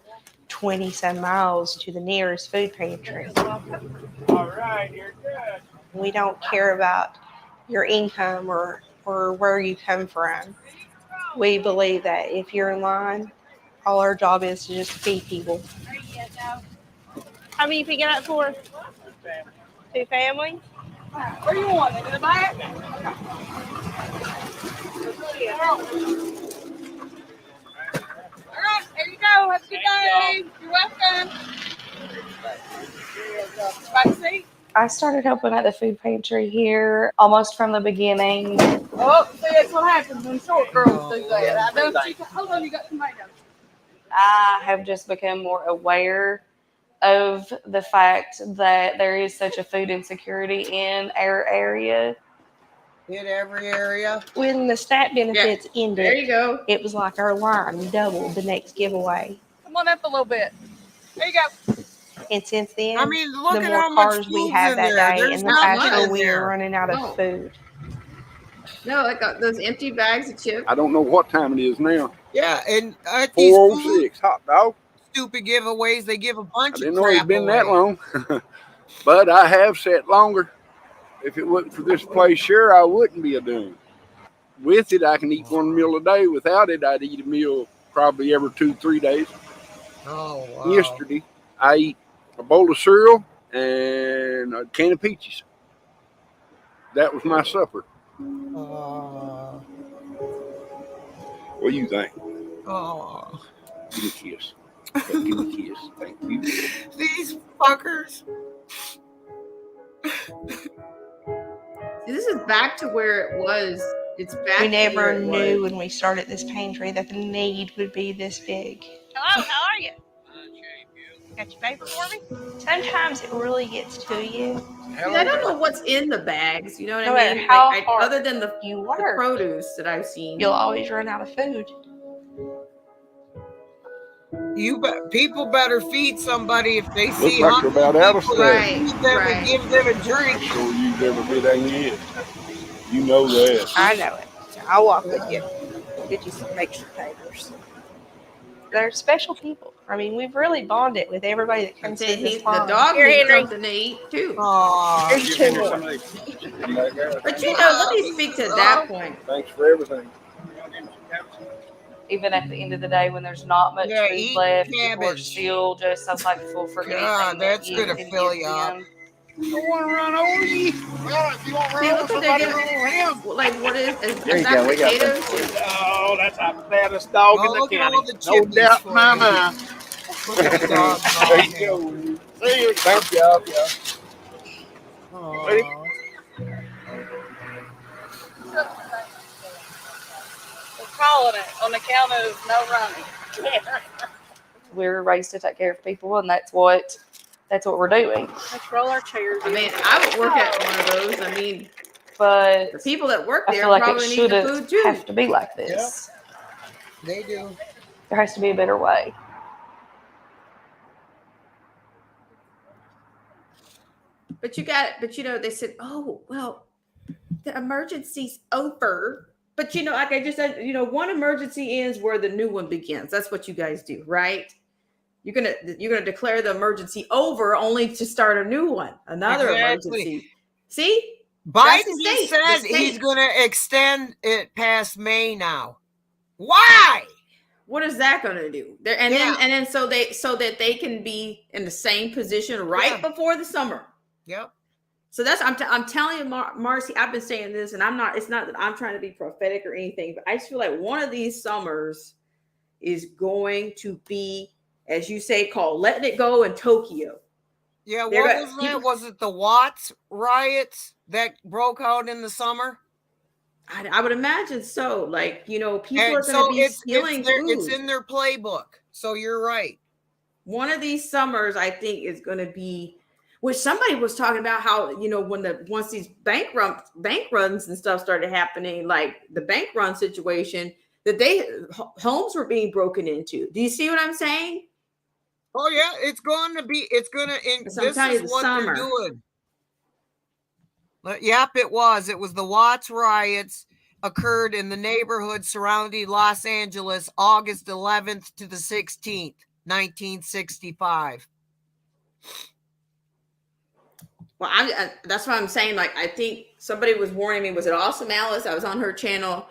20-some miles to the nearest food pantry. All right, you're good. We don't care about your income or where you come from. We believe that if you're in line, all our job is to just feed people. How many you picking up for? 2 families? Where you want it? In the back? All right, there you go. Have a good day. You're welcome. Back seat. I started helping at the food pantry here almost from the beginning. Oh, see, that's what happens when short girls do that. I know. Hold on, you got tomatoes. I have just become more aware of the fact that there is such a food insecurity in our area. In every area. When the SNAP benefits There ended, you go. it was like our line doubled the next giveaway. Come on up a little bit. There you go. And since then, I mean, look the at more how much cars we food's have in that there. day, There's and the not faster much we there. are running out of No. food. No, like those empty bags of chips. I don't know what time it is now. Yeah, and at these food 4:06. Hot dog. stupid giveaways, they give a I bunch didn't of know it's crap been that away. long. But I have sat longer. If it wasn't for this place, sure, I wouldn't be a doing. With it, I can eat one meal a day. Without it, I'd eat a meal probably every 2-3 days. Oh, wow. Yesterday, I eat a bowl of cereal and a can of peaches. That was my supper. What do you think? Oh, Give me a kiss. Give me a kiss. Thank you. these fuckers. See, this is back to where it was. It's back We to never where it knew was. when we started this pantry that the need would be this big. Hello, how are you? Got your paper for me? Sometimes it really gets to you. See, I don't know what's in the bags. You know what No I matter mean? how Like, hard other than the you the work, produce that I've seen. you'll always run out of food. People better feed somebody if they Looks see like they're about out of people. stuff. Right, Feed them right. and give them a drink. Sure, you've never been on it. You know that. I know it. I'll walk with you. Get you some extra papers. They're special people. I mean, we've really bonded with everybody that I'm comes saying through this the farm. dog Here, needs Henry. something to eat too. Aw. Here's two more. But you know, let me speak to that point. Thanks for everything. Even at the end of the day, when there's not much Yeah, food eat left, people are cabbage. still just so thankful for anything God, that that's you gonna can fill give you up. them. You want to run over you? Well, if you want to See, run look over what they're somebody, getting. run over him. Like, what is There you that go, we got potatoes? Oh, that's the baddest dog Oh, in the look at county. all the No chippies doubt for in my you. mind. Look at the dog. There you go. See you. Thank y'all. Aw. We're calling it on account of no running. We were raised to take care of people, and that's what we're doing. Let's roll our chairs. I mean, I would work at one of those. I mean, But the people that work I there feel like it probably need the food shouldn't too. have to be like this. They do. There has to be a better way. But you know, they said, oh, well, the emergency's over. But you know, like I just said, you know, one emergency ends where the new one begins. That's what you guys do, right? You're gonna declare the emergency over only to start a new one, another Exactly. emergency. See? Biden the just state, the said he's state. going to extend it past May now. Why? What is that going to do? There and Yeah. then so that they can be in the same position right Yeah. before the summer. Yep. So that's I'm telling you, Marcy. I've been saying this, and I'm not. It's not that I'm trying to be prophetic or anything, but I just feel like one of these summers is going to be, as you say, called "Letting It Go" in Tokyo. Yeah, They're what gonna- was that? Was it the Watts riots that broke out in the summer? I would imagine so. Like, you know, people And are going so to be stealing it's food. in their playbook. So you're right. One of these summers, I think, is going to be. Which somebody was talking about how, you know, once these bank runs and stuff started happening, like the bank run situation, that homes were being broken into. Do you see what I'm saying? Oh yeah, it's going to be. It's going to. That's what I'm This telling you, is the what summer. they're doing. But, yep, it was. It was the Watts riots occurred in the neighborhood surrounding Los Angeles, August 11th to the 16th, 1965. Well, that's what I'm saying. Like, I think somebody was warning me. Was it Awesome Alice? I was on her channel.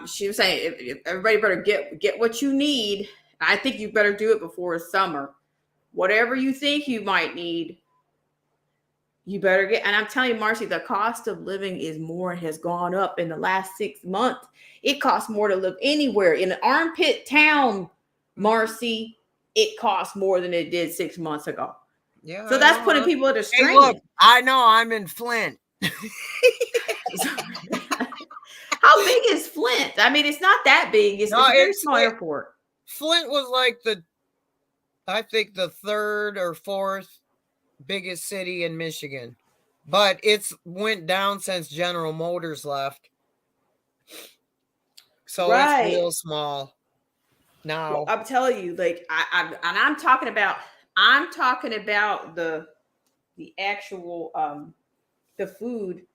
She was saying, if everybody better get what you need. I think you better do it before summer. Whatever you think you might need, You better get, and I'm telling you, Marcy, the cost of living is more, has gone up in the last 6 months. It costs more to live anywhere. In an armpit town, Marcy, it costs more than it did 6 months ago. Yeah. So I that's know, putting huh? people at a Hey, strain. look, I know I'm in Flint. How big is Flint? I mean, it's not that big. It's, No, it's a very it's small Flint. airport. Flint was like I think the third or fourth biggest city in Michigan, but it's went down since General Motors left. So Right. it's real small now. Well, I'm telling you, like I'm talking about the actual the food.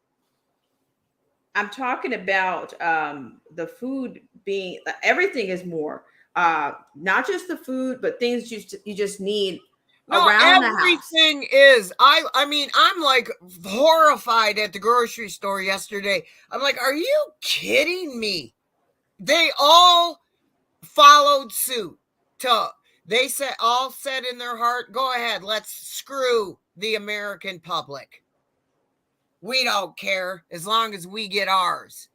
I'm talking about the food being, everything is more, not just the food, but things you just need No, around the house. everything is. I mean, I'm like horrified at the grocery store yesterday. I'm like, are you kidding me? They all followed suit. They all said in their heart, go ahead, let's screw the American public. We don't care as long as we get ours.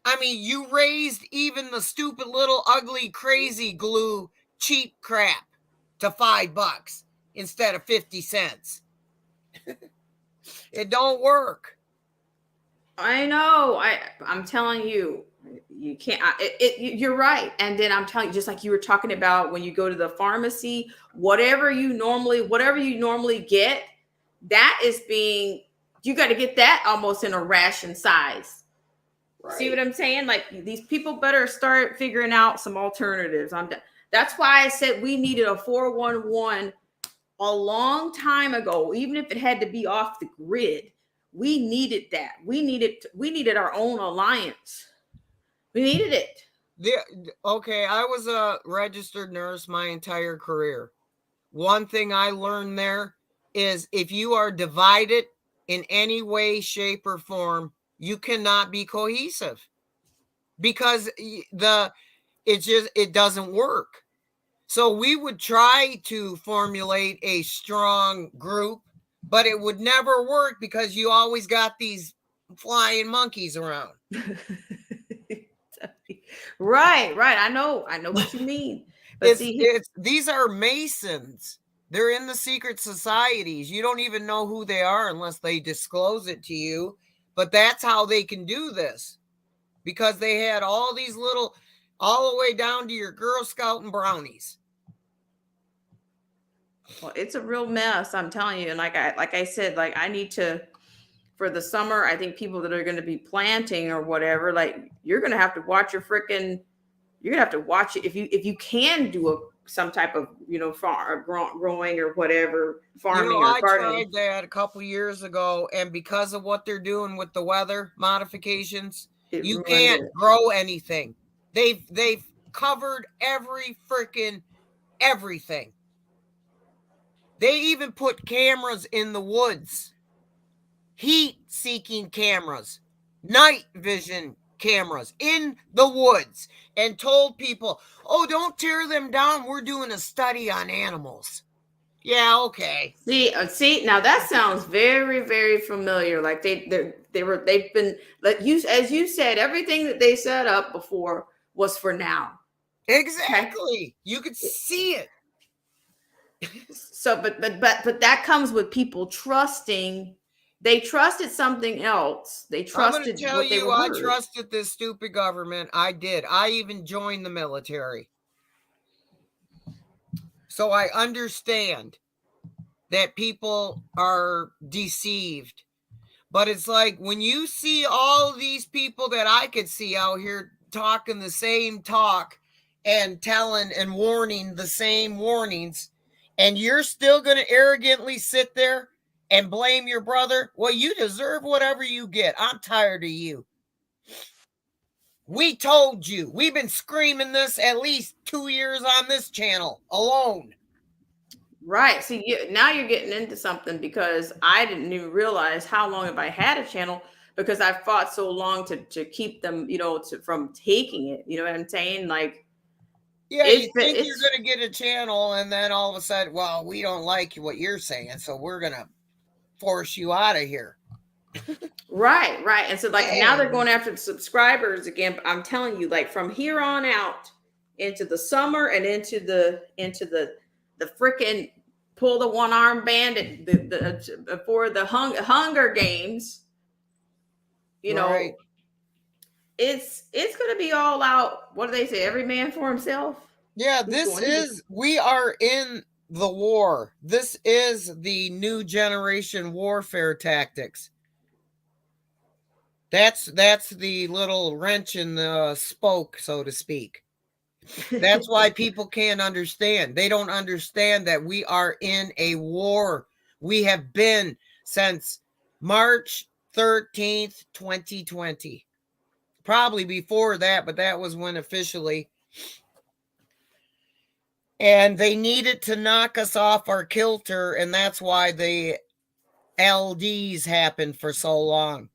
I mean, you raised even the stupid little ugly crazy glue cheap crap to $5 instead of 50 cents. It don't work. I know. I'm telling you, you can't. You're right. And then I'm telling you, just like you were talking about, when you go to the pharmacy, whatever you normally get, that is being. You got to get that almost in a ration size. Right. See what I'm saying? Like, these people better start figuring out some alternatives. That's why I said we needed a 411 a long time ago, even if it had to be off the grid. We needed that. We needed our own alliance. We needed it. Okay, I was a registered nurse my entire career. One thing I learned there is if you are divided in any way, shape, or form, you cannot be cohesive, because it doesn't work. So we would try to formulate a strong group, but it would never work because you always got these flying monkeys around. Right. I know what you mean. But these are Masons. They're in the secret societies. You don't even know who they are unless they disclose it to you. But that's how they can do this, because they had all these little, all the way down to your Girl Scout and brownies. Well, it's a real mess, I'm telling you. And like I said, like, I need to, for the summer, I think people that are going to be planting or whatever, like, you're going to have to watch you're going to have to watch it. If you can do some type of, growing or whatever, farming or gardening. I tried that a couple years ago, and because of what they're doing with the weather modifications, you can't grow anything. They've covered every freaking everything. They even put cameras in the woods, heat-seeking cameras, night vision cameras in the woods, and told people, oh, don't tear them down. We're doing a study on animals. Yeah, okay. See, now that sounds very, very familiar. Like they've been, like as you said, everything that they set up before was for now. Exactly. Okay? You could see it. So, but that comes with people trusting. They trusted something else. They trusted. I'm going to tell you, I trusted this stupid government. I did. I even joined the military. So I understand that people are deceived. But it's like when you see all these people that I could see out here talking the same talk and telling and warning the same warnings, and you're still going to arrogantly sit there and blame your brother, well, you deserve whatever you get. I'm tired of you. We told you. We've been screaming this at least 2 years on this channel alone. Right. See, now you're getting into something, because I didn't even realize how long have I had a channel, because I fought so long to keep them, from taking it. You know what I'm saying? Like, yeah, you think you're going to get a channel, and then all of a sudden, well, we don't like what you're saying, so we're going to force you out of here. Right, right. And so like now they're Man. going after the subscribers again. But I'm telling you, like from here on out into the summer and into the frickin' pull the one arm bandit for the Hunger Games. You know, Right. it's gonna be all out. What do they say? Every man for himself. Yeah, Who's this going to be- is, we are in the war. This is the new generation warfare tactics. That's the little wrench in the spoke, so to speak. That's why people can't understand. They don't understand that we are in a war. We have been since March 13th, 2020. Probably before that, but that was when officially. And they needed to knock us off our kilter, and that's why the LDs happened for so long.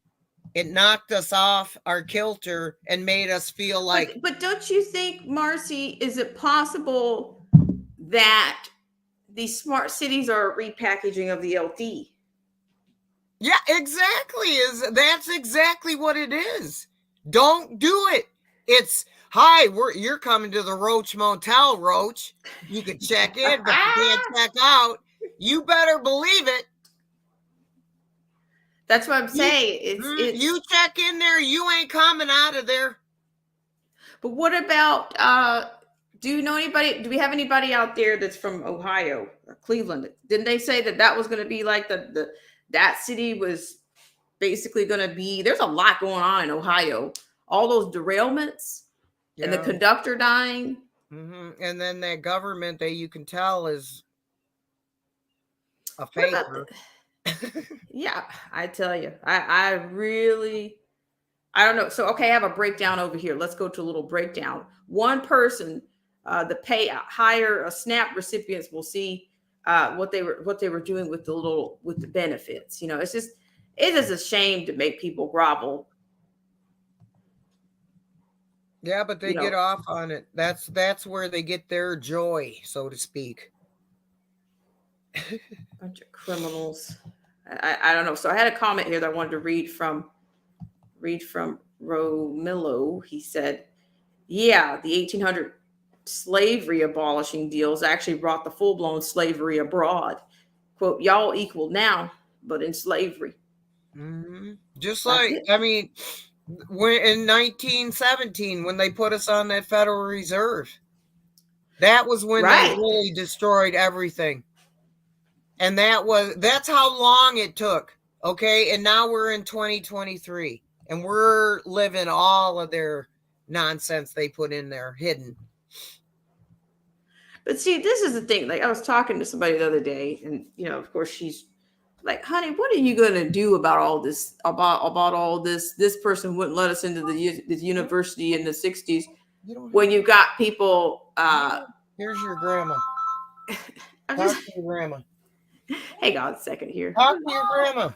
It knocked us off our kilter and made us feel like, but don't you think, Marcy, is it possible that these smart cities are a repackaging of the LD? yeah, exactly. That's exactly what it is. Don't do it. It's, hi, you're coming to the Roach Motel, Roach. You can check in, but you can't check out. You better believe it. That's what I'm saying. It's You check in there, you ain't coming out of there. But what about do you know anybody, do we have anybody out there that's from Ohio or Cleveland? Didn't they say that was going to be like that city was basically going to be, there's a lot going on in Ohio. All those derailments and the Yeah. conductor dying. And then that government that you can tell is a What about faker. Yeah, I tell you, I really, I don't know. So, okay, I have a breakdown over here. Let's go to a little breakdown. One person, the higher SNAP recipients will see what they were doing with the benefits. You know, it is a shame to make people grovel. Yeah, but they get off on it. That's where they get their joy, so to speak. Bunch of criminals. I don't know. So I had a comment here that I wanted to read from Romillo. He said, yeah, the 1800 slavery abolishing deals actually brought the full-blown slavery abroad. Quote, y'all equal now, but in slavery. Just like, I mean, when in 1917, when they put us on that Federal Reserve, that was when they really destroyed everything. And that's how long it took. Okay. And now we're in 2023 and we're living all of their nonsense they put in there hidden. But see, this is the thing. Like I was talking to somebody the other day, and of course she's like, honey, what are you going to do about all this, about all this? This person wouldn't let us into the university in the 60s when you got people. Here's your grandma. Talk to your grandma. Hang on a second here. Talk to your grandma.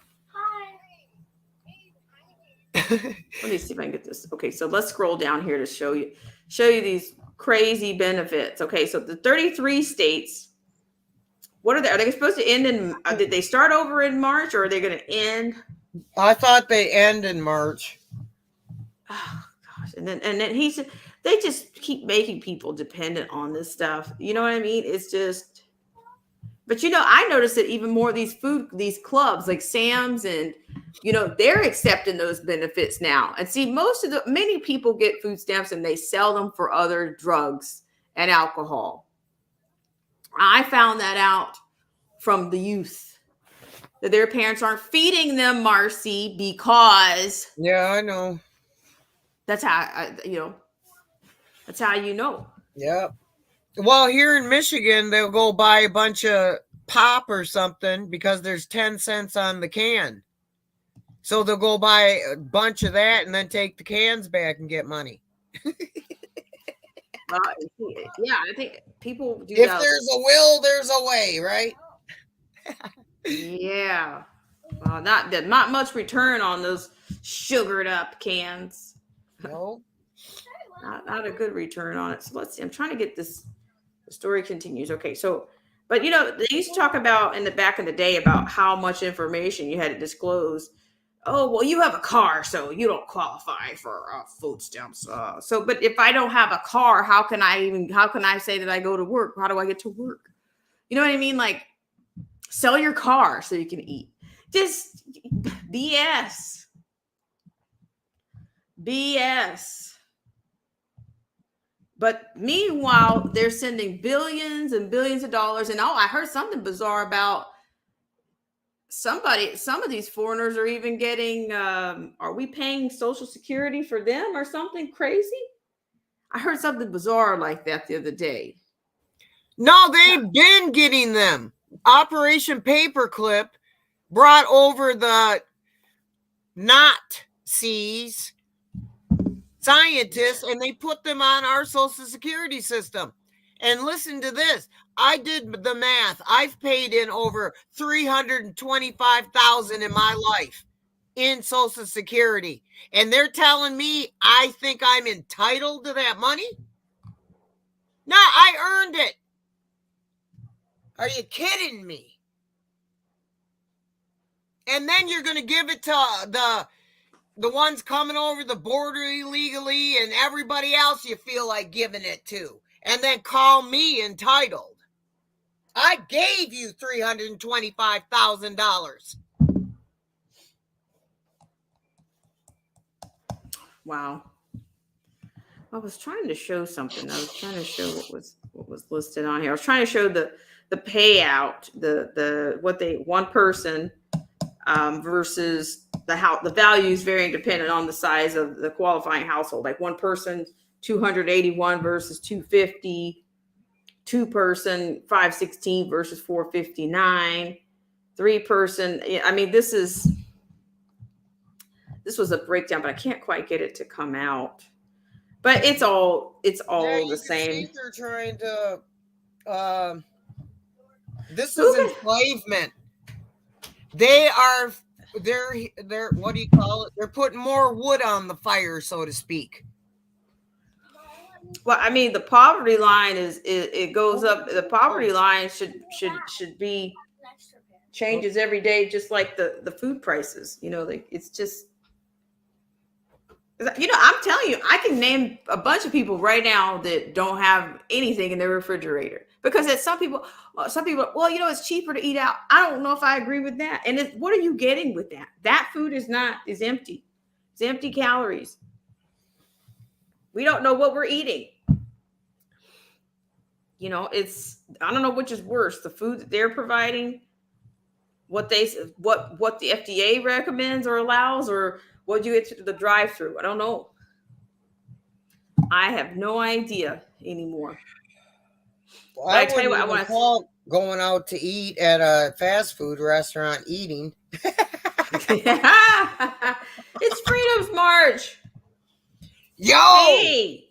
Let me see if I can get this. Okay, so let's scroll down here to show you these crazy benefits. Okay, so the 33 states, what are they? Are they supposed to end in, did they start over in March, or are they going to end? I thought they end in March. Oh gosh. And then they just keep making people dependent on this stuff. You know what I mean? It's just, but I noticed that even more these clubs like Sam's and, they're accepting those benefits now. And see, many people get food stamps and they sell them for other drugs and alcohol. I found that out from the youth, that their parents aren't feeding them, Marcy, because. Yeah, I know. That's how, that's how you know. Yep. Well, here in Michigan, they'll go buy a bunch of pop or something because there's 10 cents on the can. So they'll go buy a bunch of that and then take the cans back and get money. Yeah, I think people do if that. There's a will, there's a way, right? Yeah. Well, not much return on those sugared up cans. No. Not a good return on it. So let's see. I'm trying to get this. The story continues. Okay, so But they used to talk about in the back in the day about how much information you had to disclose. Oh, well, you have a car, so you don't qualify for food stamps. But if I don't have a car, how can I say that I go to work? How do I get to work? You know what I mean? Like, sell your car so you can eat. Just BS. BS. But meanwhile, they're sending billions and billions of dollars. And I heard something bizarre about some of these foreigners are even getting, are we paying Social Security for them or something crazy? I heard something bizarre like that the other day. No, they've been getting them. Operation Paperclip brought over the Nazis scientists and they put them on our Social Security system. And listen to this. I did the math. I've paid in over $325,000 in my life in Social Security. And they're telling me I think I'm entitled to that money? No, I earned it. Are you kidding me? And then you're going to give it to the ones coming over the border illegally and everybody else you feel like giving it to. And then call me entitled. I gave you $325,000. Wow. I was trying to show something. I was trying to show what was listed on here. I was trying to show the payout, one person versus the values varying dependent on the size of the qualifying household. Like one person 281 versus 250, two person 516 versus 459, three person. I mean, this was a breakdown, but I can't quite get it to come out. But it's all the same. They're trying to. This is enslavement. They're what do you call it? They're putting more wood on the fire, so to speak. Well, I mean, the poverty line it goes up. The poverty line should be changes every day, just like the food prices. Like it's just. I'm telling you, I can name a bunch of people right now that don't have anything in their refrigerator because some people, well, it's cheaper to eat out. I don't know if I agree with that. And what are you getting with that? That food is empty. It's empty calories. We don't know what we're eating. I don't know which is worse, the food that they're providing, what the FDA recommends or allows, or what you get to the drive-through. I don't know. I have no idea anymore. Well, I tell you what, I want to call going out to eat at a fast food restaurant eating. It's Freedom's March. Yo! Hey!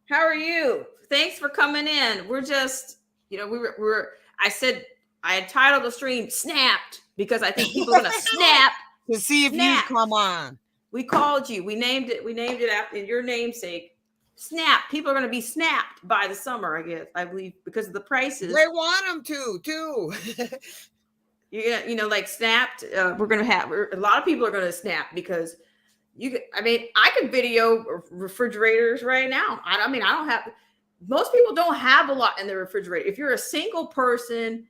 How are you? Thanks for coming in. We're just, I said, I had titled the stream Snapped because I think people are going to snap. To see if you come on. We called you. We named it after your namesake. Snap. People are going to be snapped by the summer, I believe, because of the prices. They want them to, too. Like snapped. We're going to have a lot of people are going to snap because I can video refrigerators right now. I don't have. Most people don't have a lot in their refrigerator. If you're a single person,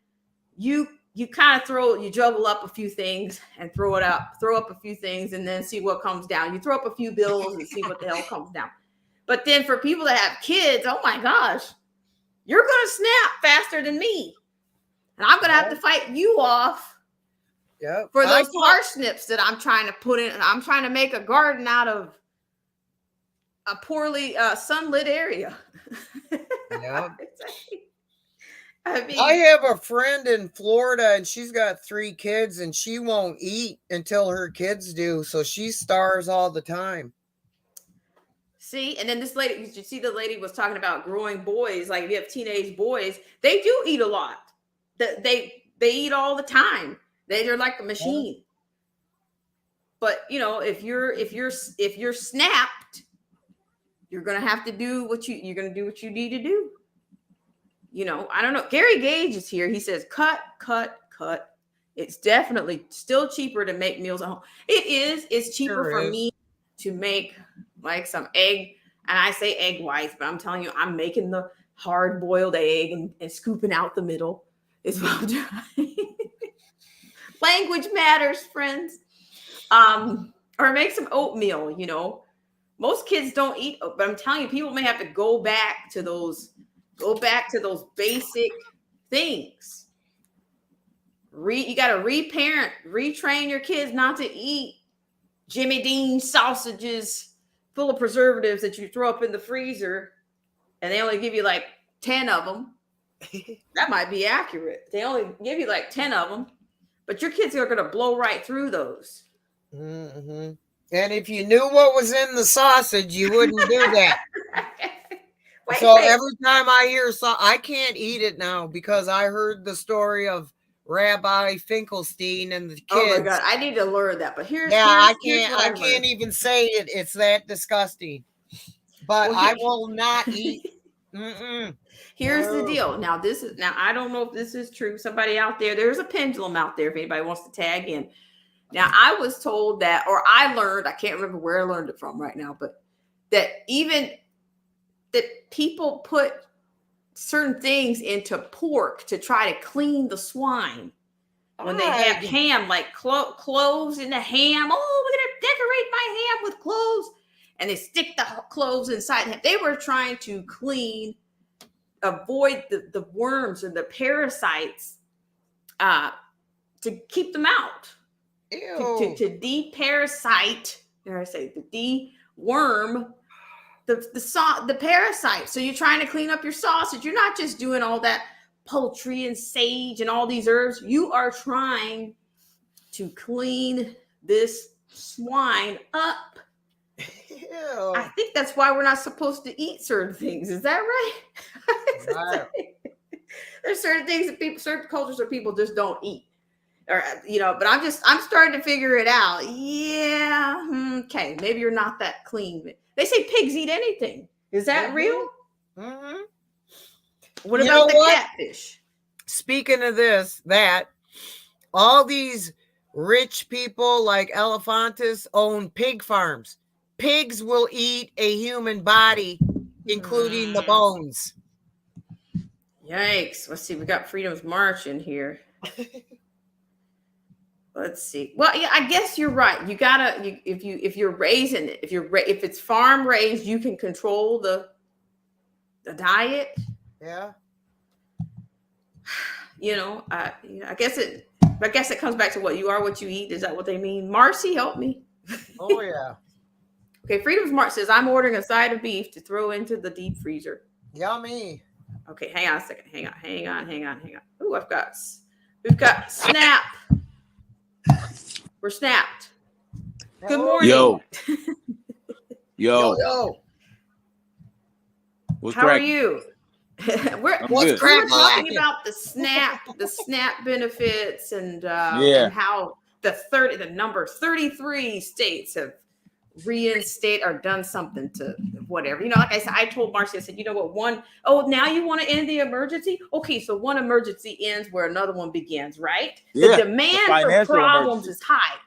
you kind of juggle up a few things and throw up a few things and then see what comes down. You throw up a few bills and see what the hell comes down. But then for people that have kids, oh my gosh, you're going to snap faster than me. And I'm going to have to fight you off for those parsnips that I'm trying to put in. I'm trying to make a garden out of a poorly sunlit area. Yeah. I have a friend in Florida and she's got 3 kids and she won't eat until her kids do. So she starves all the time. See, and then this lady, you see the lady was talking about growing boys. Like if you have teenage boys, they do eat a lot. They eat all the time. They're like a machine. But if you're snapped, you're going to have to do what you need to do. I don't know. Gary Gage is here. He says, cut. It's definitely still cheaper to make meals at home. It is. It's cheaper Sure for is. me to make like some egg. And I say egg whites, but I'm telling you, I'm making the hard boiled egg and scooping out the middle is what I'm doing. Language matters, friends. Or make some oatmeal, Most kids don't eat, but I'm telling you, people may have to go back to those basic things. You got to retrain your kids not to eat Jimmy Dean sausages full of preservatives that you throw up in the freezer, and they only give you like 10 of them. That might be accurate. They only give you like 10 of them, but your kids are going to blow right through those. Mm-hmm. And if you knew what was in the sausage, you wouldn't do that. Wait. Every time I hear I can't eat it now because I heard the story of Rabbi Finkelstein and the kids. Oh my God, I need to learn that. But I can't even say it. It's that disgusting. But I will not eat. Here's the deal. Now I don't know if this is true. Somebody out there's a pendulum out there if anybody wants to tag in. Now I was told that, or I learned, I can't remember where I learned it from right now, but that people put certain things into pork to try to clean the swine. When they have ham, like cloves in the ham. Oh, we're going to decorate my ham with cloves. And they stick the cloves inside him. They were trying to avoid the worms and the parasites to keep them out. Ew. To de-parasite, to de-worm the parasite. So you're trying to clean up your sausage. You're not just doing all that poultry and sage and all these herbs. You are trying to clean this swine up. Ew. I think that's why we're not supposed to eat certain things. Is that right? Right. There's certain things that certain cultures or people just don't eat. Or, but I'm starting to figure it out. Yeah. Okay. Maybe you're not that clean. They say pigs eat anything. Is that real? Mm-hmm. What about the catfish? Speaking of that all these rich people like Elefantis own pig farms. Pigs will eat a human body, including the bones. Yikes. Let's see. We got Freedom's March in here. Let's see. Well, yeah, I guess you're right. You gotta, if you're raising it, if it's farm raised, you can control the diet. Yeah. I guess it comes back to what you are, what you eat. Is that what they mean? Marcy, help me. Oh yeah. Okay, Freedom's March says I'm ordering a side of beef to throw into the deep freezer. Yummy. Okay, hang on a second. Hang on. Ooh, we've got Snap. We're snapped. Good morning. Yo. Yo. What's How crack? are you? we're good. talking about the SNAP benefits and how the number 33 states have reinstate or done something to whatever. Like I said, I told Marcy, I said, you know what, now you want to end the emergency? Okay, so one emergency ends where another one begins, right? Yeah, the demand for problems is high,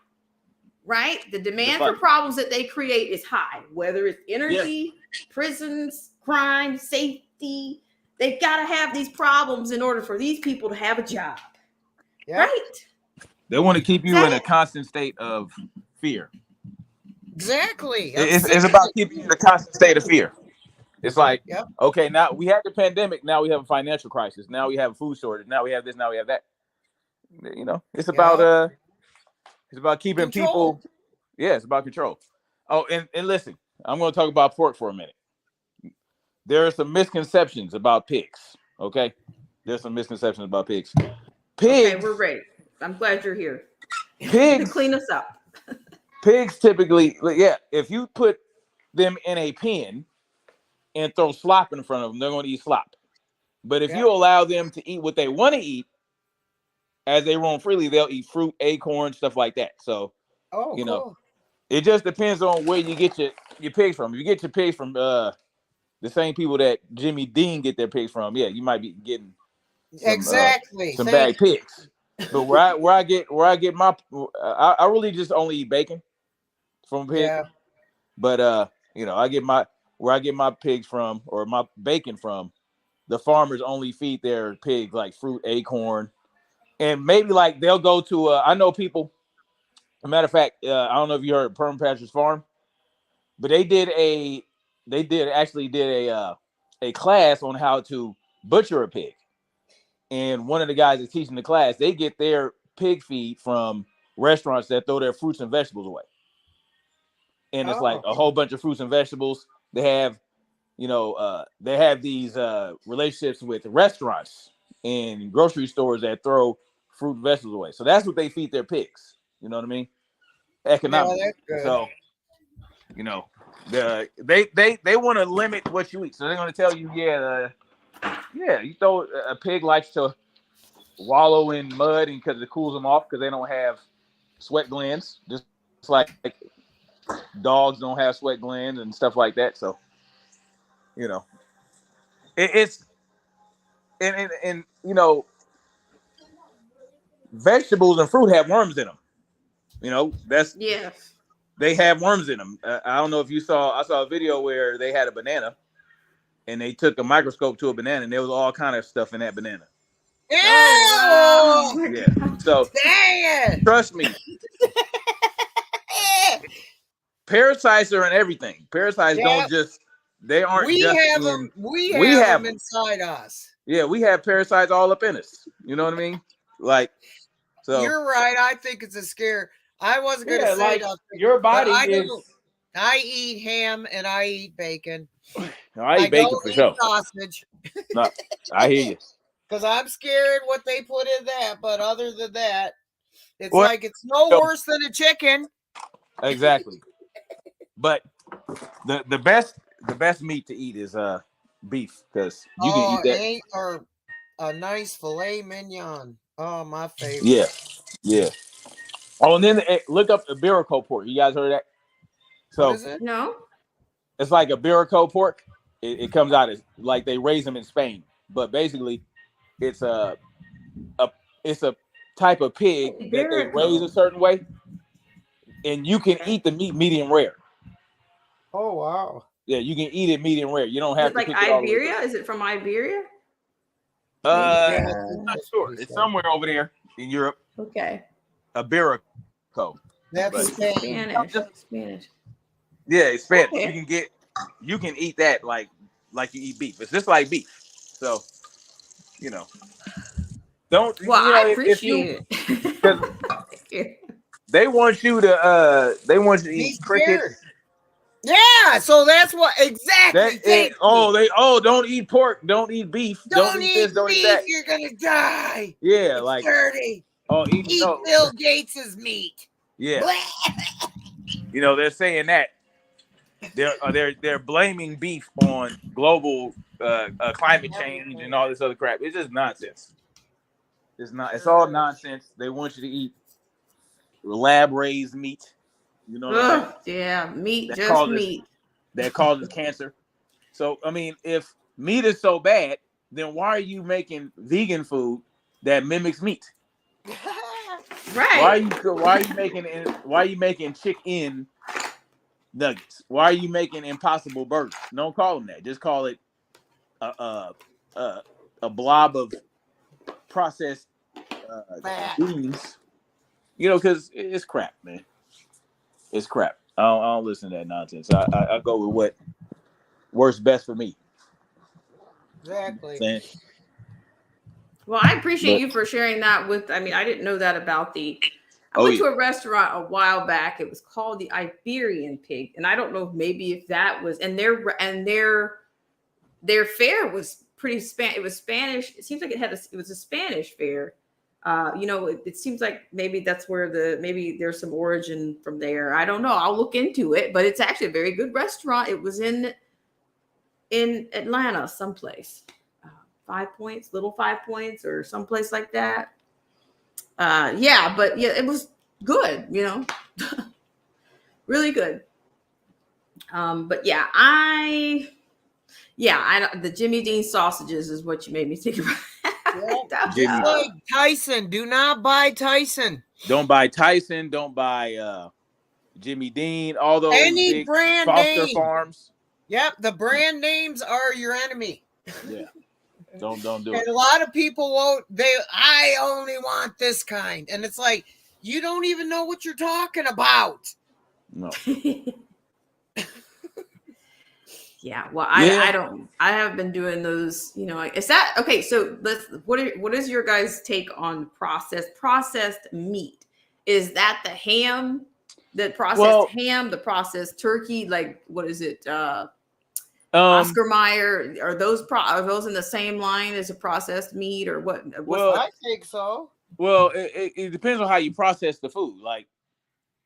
right? The demand for problems that they create is high, whether it's energy, prisons, crime, safety. They've got to have these problems in order for these people to have a job, right? They want to keep you in a constant state of fear. Exactly. It's about keeping you in a constant state of fear. It's like, okay, now we had the pandemic. Now we have a financial crisis. Now we have a food shortage. Now we have this. Now we have that. It's about keeping people. Yeah, it's about control. Oh, and listen, I'm going to talk about pork for a minute. There are some misconceptions about pigs. Okay, there's some misconceptions about pigs. Okay, we're ready. I'm glad you're here. Pigs clean us up. Pigs typically, if you put them in a pen and throw slop in front of them, they're going to eat slop. But if you allow them to eat what they want to eat as they roam freely, they'll eat fruit, acorns, stuff like that. So, cool. It just depends on where you get your pigs from. If you get your pigs from the same people that Jimmy Dean get their pigs from, yeah, you might be getting Exactly. some Thank bad pigs. But where I get my, I really just only eat bacon from a pig. Yeah. But you know, where I get my pigs from, or my bacon from, the farmers only feed their pigs like fruit, acorn, and maybe like they'll go to I know people. As a matter of fact, I don't know if you heard of Permapasture's Farm, but they actually did a class on how to butcher a pig. And one of the guys that's teaching the class, they get their pig feed from restaurants that throw their fruits and vegetables away. And it's like a whole bunch of fruits and vegetables. They have, they have these relationships with restaurants and grocery stores that throw fruit and vegetables away. So that's what they feed their pigs. You know what I mean? Economically. that's good. So, they want to limit what you eat. So they're going to tell you, you throw a pig likes to wallow in mud and because it cools them off because they don't have sweat glands, just like dogs don't have sweat glands and stuff like that. So, it's and vegetables and fruit have worms in them. They have worms in them. I don't know if I saw a video where they had a banana and they took a microscope to a banana and there was all kind of stuff in that banana. Ew! Yeah. So trust me. Parasites are in everything. Parasites don't just, they aren't we just have in, them. We have them inside us. Yeah, we have parasites all up in us. You know what I mean? Like, so you're right. I think it's a scare. I wasn't going to say like nothing, your body I eat ham and I eat bacon. I eat bacon for sure. Sausage. No, I hear you. Because I'm scared what they put in that. But other than that, it's like it's no worse than a chicken. Exactly. But the best meat to eat is beef because you can eat that. Or a nice filet mignon. Oh, my favorite. Yeah. Oh, and then look up Iberico pork. You guys heard that? So what is it? No. It's like Iberico pork. It comes out as like they raise them in Spain, but basically, it's a type of pig that they raise a certain way, and you can eat the meat medium rare. Oh wow! Yeah, you can eat it medium rare. You don't have to like Iberia. Is it from Iberia? I'm not sure. It's somewhere over there in Europe. Okay. Iberico. That's Spanish. Yeah, it's Spanish. Okay. You can eat that like you eat beef. It's just like beef. So, don't. Well, I appreciate it. They want you to eat crickets. Yeah, so that's what exactly. Don't eat pork. Don't eat beef. Don't eat this. Don't eat that. You're gonna die. Yeah, it's like dirty. Eat Bill Gates's meat. Yeah. They're saying that they're blaming beef on global climate change and all this other crap. It's just nonsense. It's all nonsense. They want you to eat lab raised meat. Yeah, meat, meat. That causes cancer. So I mean, if meat is so bad, then why are you making vegan food that mimics meat? Right. Why are you making chicken nuggets? Why are you making Impossible burgers? Don't call them that. Just call it a blob of processed beans. Because it's crap, man. It's crap. I don't listen to that nonsense. I go with what works best for me. Exactly. Well, I appreciate you for sharing that I didn't know that about I went to a restaurant a while back. It was called the Iberian Pig. And I don't know if that was, and their fare was pretty it was Spanish. It seems like it was a Spanish fare. It seems like maybe that's where maybe there's some origin from there. I don't know. I'll look into it, but it's actually a very good restaurant. It was in Atlanta, someplace. 5 Points, Little 5 Points, or someplace like that. It was good, really good. The Jimmy Dean sausages is what you made me think about. Jimmy. Like Tyson, do not buy Tyson. Don't buy Tyson. Don't buy Jimmy Dean. All those Any big brand Foster name. Farms. Yep, the brand names are your enemy. Yeah. Don't do And it. a lot of people won't. I only want this kind, and it's like you don't even know what you're talking about. No. Yeah, well, Yeah. I don't. I have been doing those. Is that okay? So what is your guys' take on processed meat? Is that the ham, the processed ham, the processed turkey? Like, what is it? Oscar Mayer, are those in the same line as a processed meat, or what? I think so. Well, it depends on how you process the food. Like,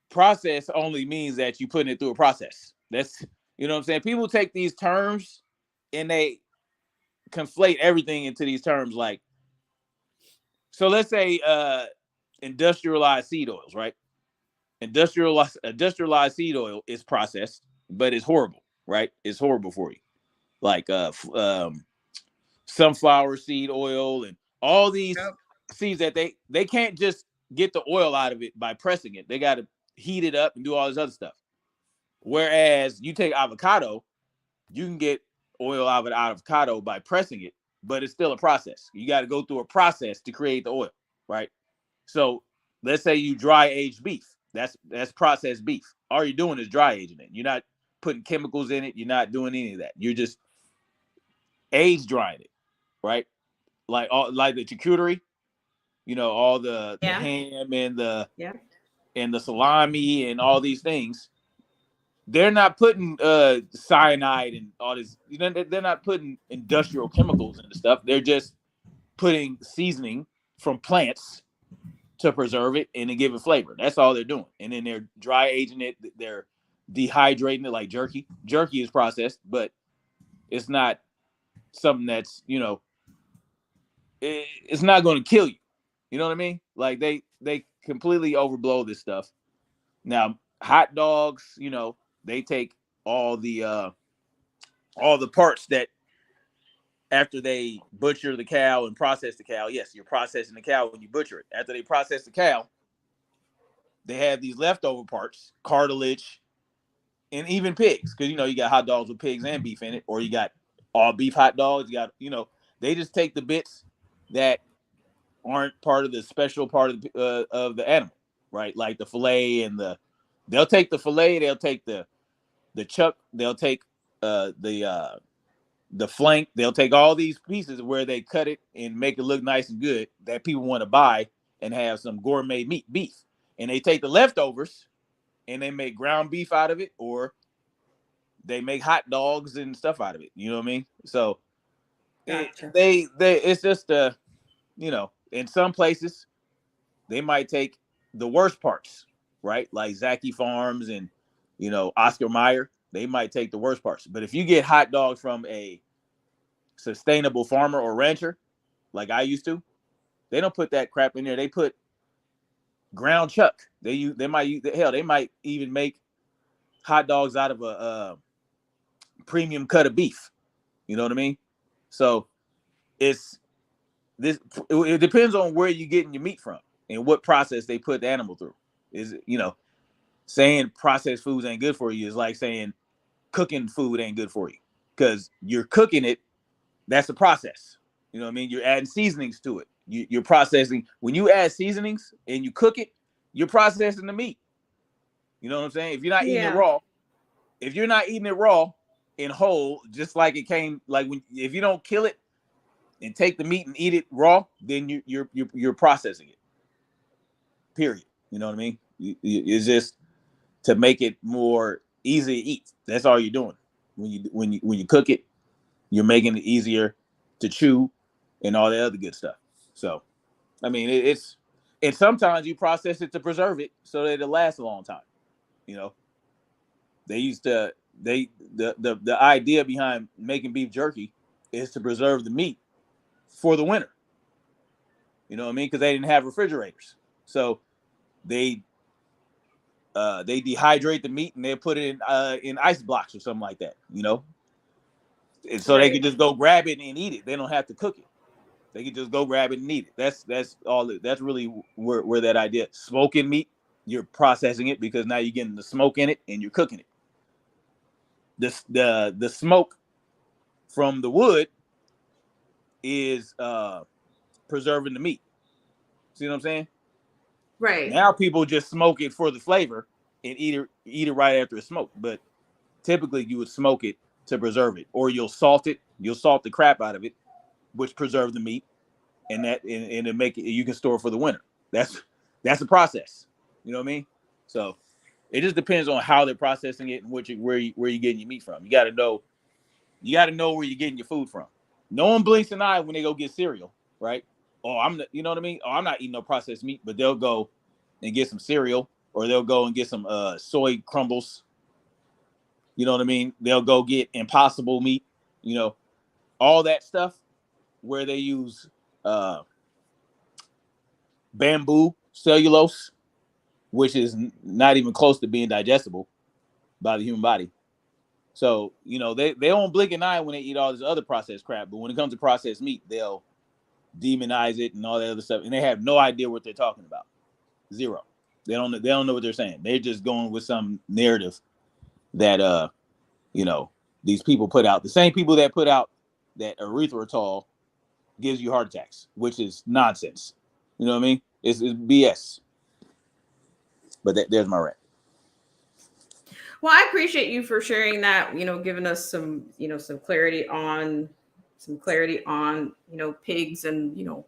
process only means that you putting it through a process. That's, you know what I'm saying? People take these terms and they conflate everything into these terms. Like, so let's say industrialized seed oils, right? Industrialized seed oil is processed, but it's horrible, right? It's horrible for you. Like sunflower seed oil and all these seeds that they can't just get the oil out of it by pressing it. They got to heat it up and do all this other stuff. Whereas you take avocado, you can get oil out of avocado by pressing it, but it's still a process. You got to go through a process to create the oil, right? So let's say you dry aged beef. That's processed beef. All you're doing is dry aging it. You're not putting chemicals in it. You're not doing any of that. You're just age drying it, right? Like the charcuterie, all the ham and the salami and all these things. They're not putting cyanide and all this. They're not putting industrial chemicals into stuff. They're just putting seasoning from plants to preserve it and to give it flavor. That's all they're doing. And then they're dry aging it. They're dehydrating it like jerky. Jerky is processed, but it's not something that's, it's not going to kill you. You know what I mean? Like they completely overblow this stuff. Now, hot dogs, they take all the parts that after they butcher the cow and process the cow. Yes, you're processing the cow when you butcher it. After they process the cow, they have these leftover parts, cartilage, and even pigs. Because, you got hot dogs with pigs and beef in it, or you got all beef hot dogs. You got, they just take the bits that aren't part of the special part of the animal, right? Like the fillet and they'll take the fillet, they'll take the chuck, they'll take the flank, they'll take all these pieces where they cut it and make it look nice and good that people want to buy and have some gourmet beef. And they take the leftovers and they make ground beef out of it, or they make hot dogs and stuff out of it. You know what I mean? So Gotcha. it's just in some places they might take the worst parts, right? Like Zaki Farms and Oscar Mayer, they might take the worst parts. But if you get hot dogs from a sustainable farmer or rancher, like I used to, they don't put that crap in there. They put ground chuck. They might even make hot dogs out of a premium cut of beef. You know what I mean? So it depends on where you're getting your meat from and what process they put the animal through. Saying processed foods ain't good for you is like saying cooking food ain't good for you, because you're cooking it. That's a process. You know what I mean? You're adding seasonings to it. You're processing. When you add seasonings and you cook it, you're processing the meat. You know what I'm saying? If you're not eating it raw and whole, just like it came, like if you don't kill it and take the meat and eat it raw, then you're processing it. Period. You know what I mean? It's just to make it more easy to eat. That's all you're doing. When you cook it, you're making it easier to chew and all the other good stuff. So, I mean, and sometimes you process it to preserve it so that it'll last a long time. They used to the idea behind making beef jerky is to preserve the meat for the winter. You know what I mean? Because they didn't have refrigerators, so they dehydrate the meat and they put it in ice blocks or something like that. And so they Right. can just go grab it and eat it. They don't have to cook it. They can just go grab it and eat it. That's all. That's really where that idea. Smoking meat, you're processing it because now you're getting the smoke in it and you're cooking it. The smoke from the wood is preserving the meat. See what I'm saying? Right. Now people just smoke it for the flavor and eat it right after it's smoked. But typically you would smoke it to preserve it, or you'll salt it. You'll salt the crap out of it, which preserve the meat, and it make it. You can store it for the winter. That's a process. You know what I mean? So it just depends on how they're processing it and where you're getting your meat from. You got to know where you're getting your food from. No one blinks an eye when they go get cereal, right? You know what I mean? Oh, I'm not eating no processed meat, but they'll go and get some cereal, or they'll go and get some soy crumbles. You know what I mean? They'll go get Impossible meat, you know, all that stuff where they use bamboo cellulose, which is not even close to being digestible by the human body. So, you know, they don't blink an eye when they eat all this other processed crap. But when it comes to processed meat, they'll demonize it and all that other stuff. And they have no idea what they're talking about. Zero. They don't know what they're saying. They're just going with some narrative that, you know, these people put out. The same people that put out that erythritol gives you heart attacks, which is nonsense. You know what I mean? It's BS. But there's my rant. Well, I appreciate you for sharing that, you know, giving us some, you know, some clarity on, you know, pigs and, you know,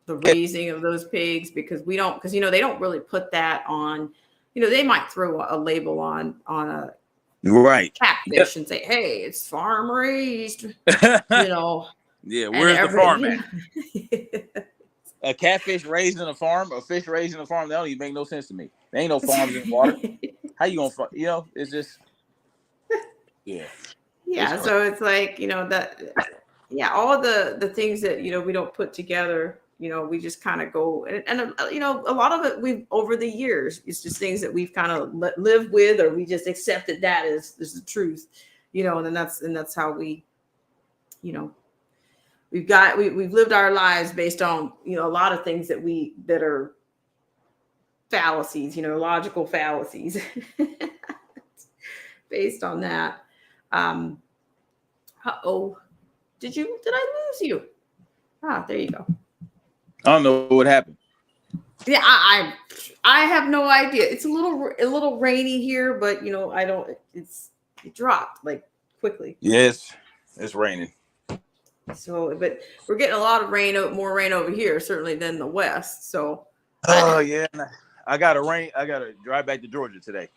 the raising of those pigs, because you know, they don't really put that on, you know, they might throw a label on a Right. catfish and say, hey, it's farm raised, you know. Yeah, where's the farm at? Yeah. A catfish raised in a farm, a fish raised in a farm, that don't even make no sense to me. There ain't no farms in water. How you gonna, you know, it's just, yeah. Yeah, so it's like, you know, that, yeah, all the things that, you know, we don't put together, you know, we just kind of go, and you know, a lot of it we've, over the years, it's just things that we've kind of lived with, or we just accepted that as the truth, you know, and that's how we, you know, we've lived our lives based on, you know, a lot of things that are fallacies, you know, logical fallacies based on that. Did I lose you? There you go. I don't know what happened. Yeah, I have no idea. It's a little rainy here, but you know, it dropped like quickly. Yes, it's raining. So, but we're getting a lot of rain, more rain over here, certainly than the west. So, oh yeah, I gotta drive back to Georgia today.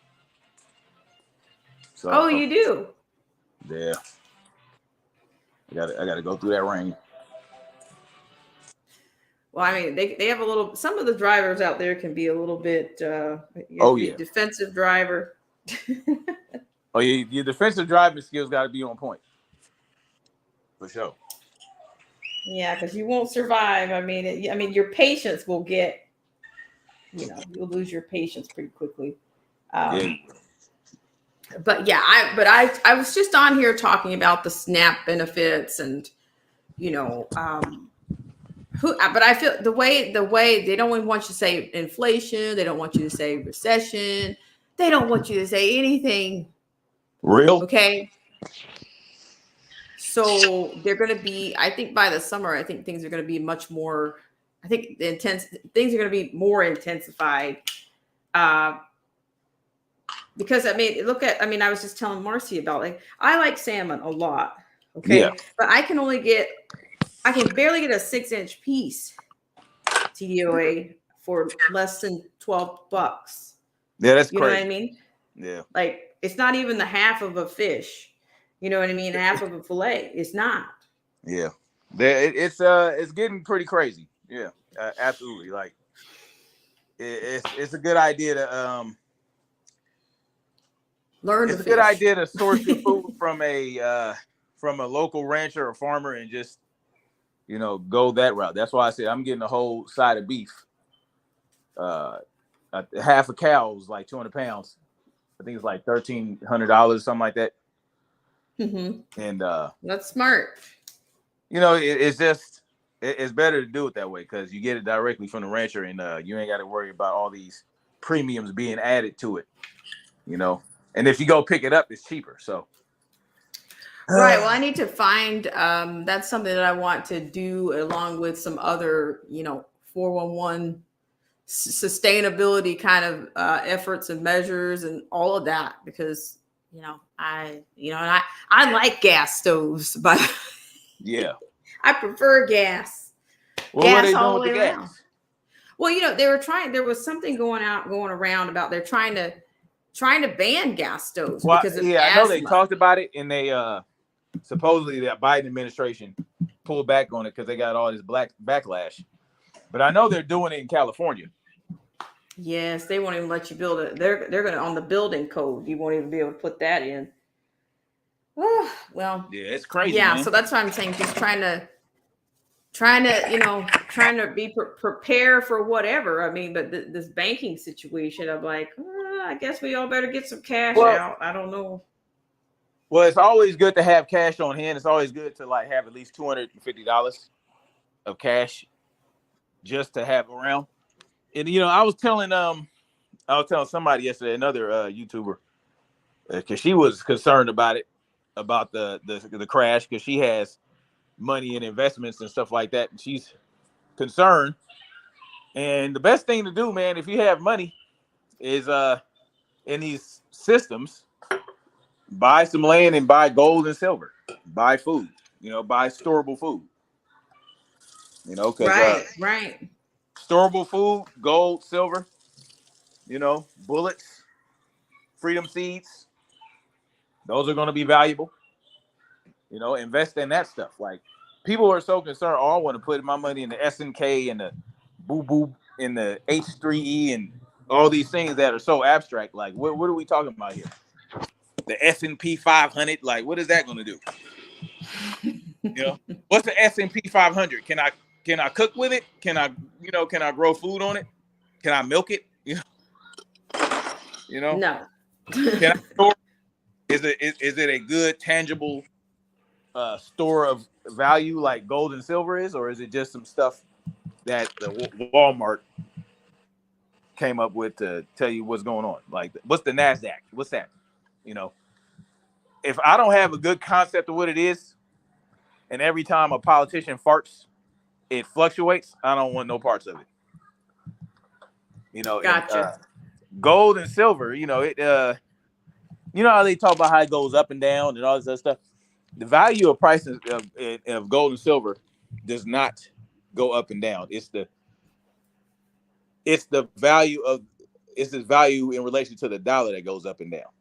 So, oh, you do? Yeah. I gotta go through that rain. Well, I mean, they have some of the drivers out there can be a little bit, defensive driver. Oh yeah, your defensive driving skills got to be on point. For sure. Yeah, because you won't survive. I mean, your patience will get, you know, you'll lose your patience pretty quickly. But yeah, I was just on here talking about the SNAP benefits and, you know, but I feel the way they don't even want you to say inflation, they don't want you to say recession, they don't want you to say anything real. Okay. So they're going to be, I think by the summer, I think things are going to be much more, I think things are going to be more intensified. Because I was just telling Marcy about, like, I like salmon a lot. Okay. Yeah. But I can barely get a 6-inch piece TDOA for less than $12. Yeah, that's you crazy. Know what I mean? Yeah. Like, it's not even the half of a fish. You know what I mean? Half of a fillet. It's not. Yeah. It's getting pretty crazy. Yeah, absolutely. Like, it's a good idea to learn. It's a good idea to source your food from a local rancher or farmer and just, you know, go that route. That's why I said I'm getting a whole side of beef. Half a cow is like 200 pounds. I think it's like $1,300, something like that. And that's smart. you know, it's just it's better to do it that way because you get it directly from the rancher, and you ain't got to worry about all these premiums being added to it. You know, and if you go pick it up, it's cheaper. So. Right. Well, I need to find that's something that I want to do along with some other, 411 sustainability kind of efforts and measures and all of that, because I like gas stoves, but yeah, I prefer gas. Well, what are they doing with the gas? Well, there was something going around about they're trying to ban gas stoves because of I know asthma. they talked about it, and they supposedly that Biden administration pulled back on it because they got all this backlash. But I know they're doing it in California. Yes, they won't even let you build it. They're gonna, on the building code, you won't even be able to put that in. Oh, well, yeah, it's crazy. Yeah, man. so that's why I'm saying just trying to be prepare for whatever. I mean, but this banking situation, I'm like, I guess we all better get some cash out. I don't know. Well, it's always good to have cash on hand. It's always good to have at least $250 of cash just to have around. And I was telling somebody yesterday, another YouTuber, because she was concerned about it, about the crash, because she has money and investments and stuff like that, and she's concerned. And the best thing to do, man, if you have money, is in these systems, buy some land and buy gold and silver, buy food, buy storable food, because right. Storable food, gold, silver, bullets, freedom seeds. Those are going to be valuable. Invest in that stuff. Like, people are so concerned. Oh, I want to put my money in the SNK and the Boo Boo and the H3E and all these things that are so abstract. Like, what are we talking about here? The S&P 500. Like, what is that going to do? What's the S&P 500? Can I cook with it? Can I grow food on it? Can I milk it? No. Can I store? Is it a good tangible store of value like gold and silver is, or is it just some stuff that the Walmart came up with to tell you what's going on? Like, what's the NASDAQ? What's that? If I don't have a good concept of what it is, and every time a politician farts, it fluctuates, I don't want no parts of it. Gotcha. Gold and silver, it how they talk about how it goes up and down and all this other stuff. The value of prices of gold and silver does not go up and down. It's the value in relation to the dollar that goes up and down.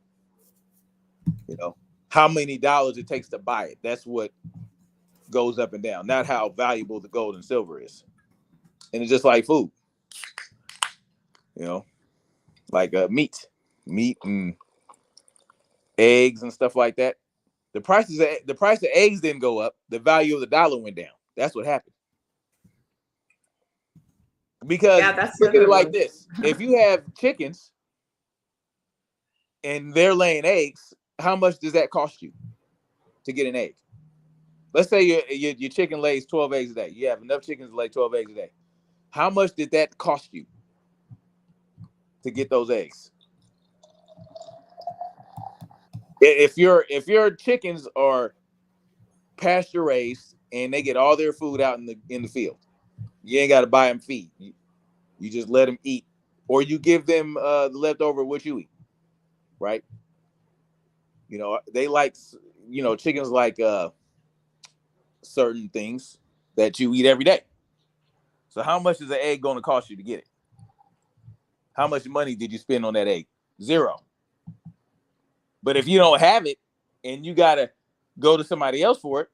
How many dollars it takes to buy it. That's what goes up and down, not how valuable the gold and silver is. And it's just like food, like meat and eggs and stuff like that. The price of eggs didn't go up. The value of the dollar went down. That's what happened. Because look at it like this: if you have chickens and they're laying eggs, how much does that cost you to get an egg? Let's say your chicken lays 12 eggs a day. You have enough chickens to lay 12 eggs a day. How much did that cost you to get those eggs? If your chickens are pasture raised and they get all their food out in the field, you ain't got to buy them feed. You just let them eat, or you give them the leftover what you eat, right? They like, chickens like certain things that you eat every day. So how much is an egg going to cost you to get it? How much money did you spend on that egg? Zero. But if you don't have it and you got to go to somebody else for it,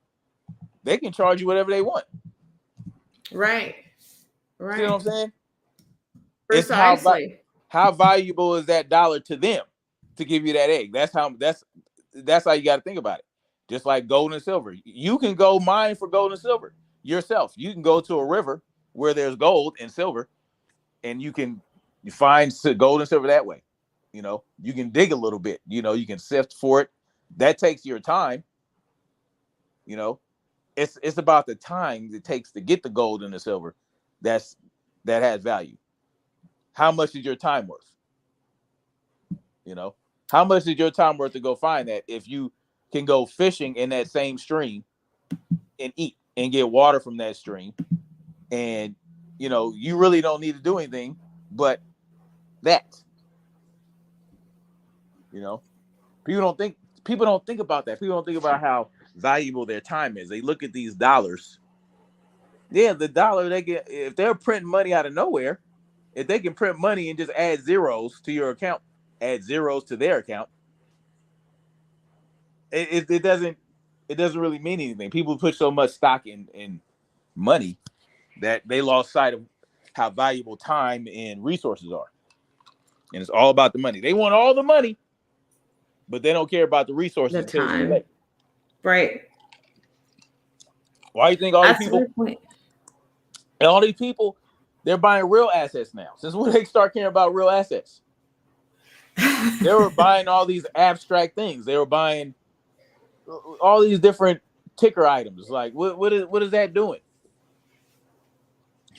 they can charge you whatever they want. Right. See what I'm saying? Precisely. It's how valuable is that dollar to them to give you that egg? That's how you got to think about it. Just like gold and silver. You can go mine for gold and silver yourself. You can go to a river where there's gold and silver, and you find gold and silver that way. You can dig a little bit. You can sift for it. That takes your time. You know, it's about the time it takes to get the gold and the silver that has value. How much is your time worth? You know, how much is your time worth to go find that if you can go fishing in that same stream and eat and get water from that stream, and you know, you really don't need to do anything but that. You know, people don't think about that. People don't think about how valuable their time is. They look at these dollars. Yeah, the dollar they get, if they're printing money out of nowhere, if they can print money and just add zeros to your account, add zeros to their account, it doesn't really mean anything. People put so much stock in money that they lost sight of how valuable time and resources are. And it's all about the money. They want all the money, but they don't care about the resources. The until it's too time. late. Right. Why do you think all That's these a people good point. and all these people, they're buying real assets now? Since when they start caring about real assets? They were buying all these abstract things. They were buying all these different ticker items. Like, what is that doing?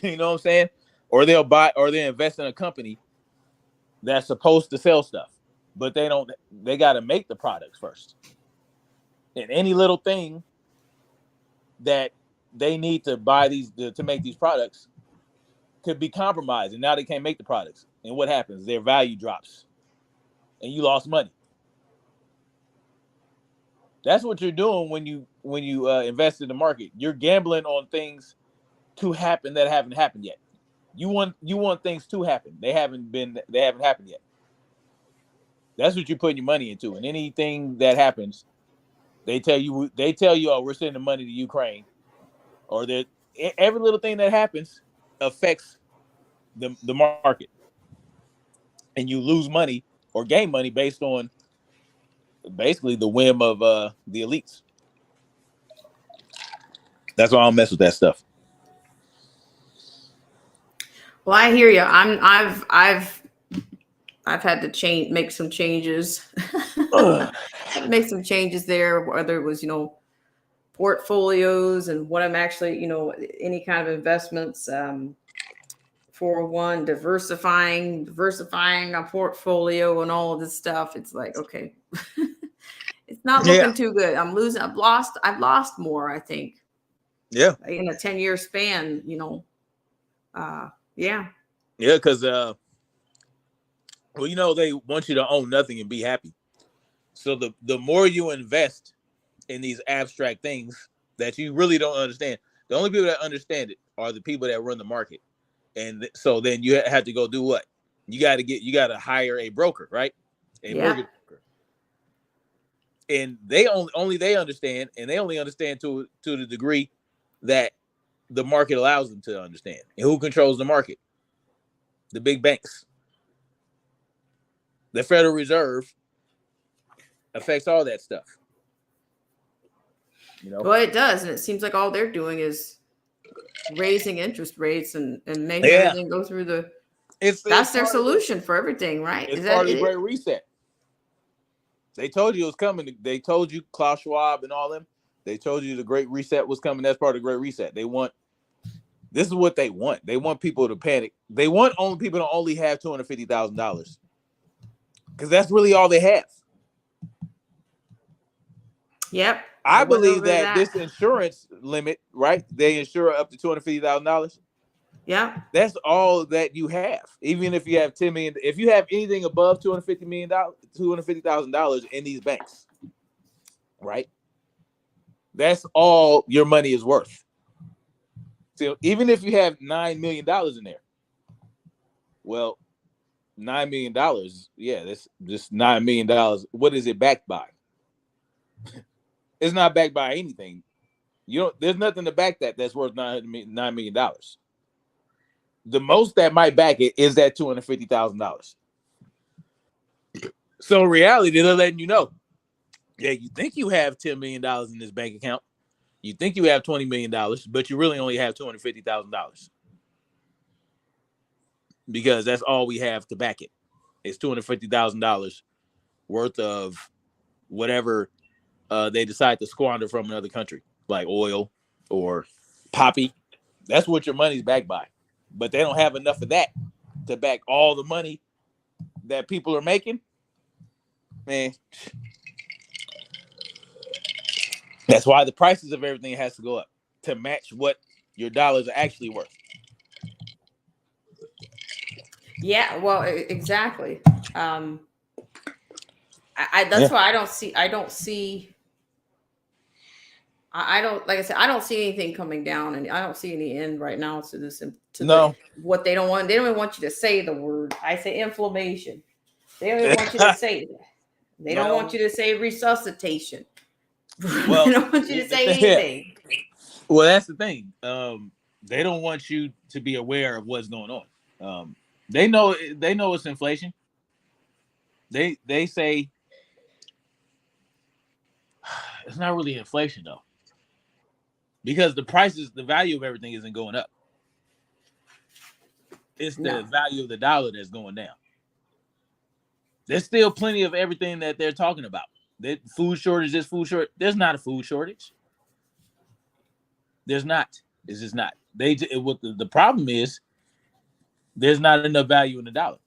You know what I'm saying? Or they'll invest in a company that's supposed to sell stuff, but they got to make the products first. And any little thing that they need to buy to make these products could be compromised, and now they can't make the products. And what happens? Their value drops, and you lost money. That's what you're doing when you invest in the market. You're gambling on things to happen that haven't happened yet. You want things to happen. They haven't happened yet. That's what you're putting your money into. And anything that happens, they tell you, oh, we're sending money to Ukraine, or that every little thing that happens affects the market, and you lose money or gain money based on basically the whim of the elites. That's why I don't mess with that stuff. Well, I hear you. I've had to make some changes. Make some changes there, whether it was, portfolios and what I'm actually, any kind of investments, 401, diversifying a portfolio and all of this stuff. It's like, okay, it's not looking too good. I've lost more, I think. Yeah. In a 10-year span, yeah. Yeah, because they want you to own nothing and be happy. So the more you invest in these abstract things that you really don't understand, the only people that understand it are the people that run the market. And so then you have to go do what? You got to hire a broker, right? A mortgage broker. And they only they understand, and they only understand to the degree that the market allows them to understand. And who controls the market? The big banks. The Federal Reserve affects all that stuff. Well, it does, and it seems like all they're doing is raising interest rates and making everything go through that's their solution for everything, right? It's part of the Great Reset. They told you it was coming. They told you, Klaus Schwab and all them, they told you the Great Reset was coming. That's part of the Great Reset. This is what they want. They want people to panic. They want people to only have $250,000 because that's really all they have. Yep. I believe that this insurance limit, right? They insure up to $250,000. Yeah. That's all that you have. Even if you have $10 million, if you have anything above $250,000 in these banks, right? That's all your money is worth. So even if you have $9 million in there, well, $9 million, yeah, that's just $9 million. What is it backed by? It's not backed by anything. There's nothing to back that's worth $9 million. The most that might back it is that $250,000. So in reality, they're letting you know, yeah, you think you have $10 million in this bank account. You think you have $20 million, but you really only have $250,000 because that's all we have to back it. It's $250,000 worth of whatever they decide to squander from another country like oil or poppy. That's what your money's backed by. But they don't have enough of that to back all the money that people are making. Man, that's why the prices of everything has to go up to match what your dollars are actually worth. Yeah, well, exactly. That's why I don't like I said, I don't see anything coming down, and I don't see any end right now to this. What they don't want, they don't even want you to say the word. I say inflammation. They don't even want you to say that. They don't want you to say resuscitation. Well, they don't want you to say anything. Well, that's the thing. They don't want you to be aware of what's going on. They know it's inflation. They say it's not really inflation though, because the value of everything isn't going up. It's the value of the dollar that's going down. There's still plenty of everything that they're talking about. Food shortage, there's not a food shortage. There's not. It's just not. The problem is there's not enough value in the dollar.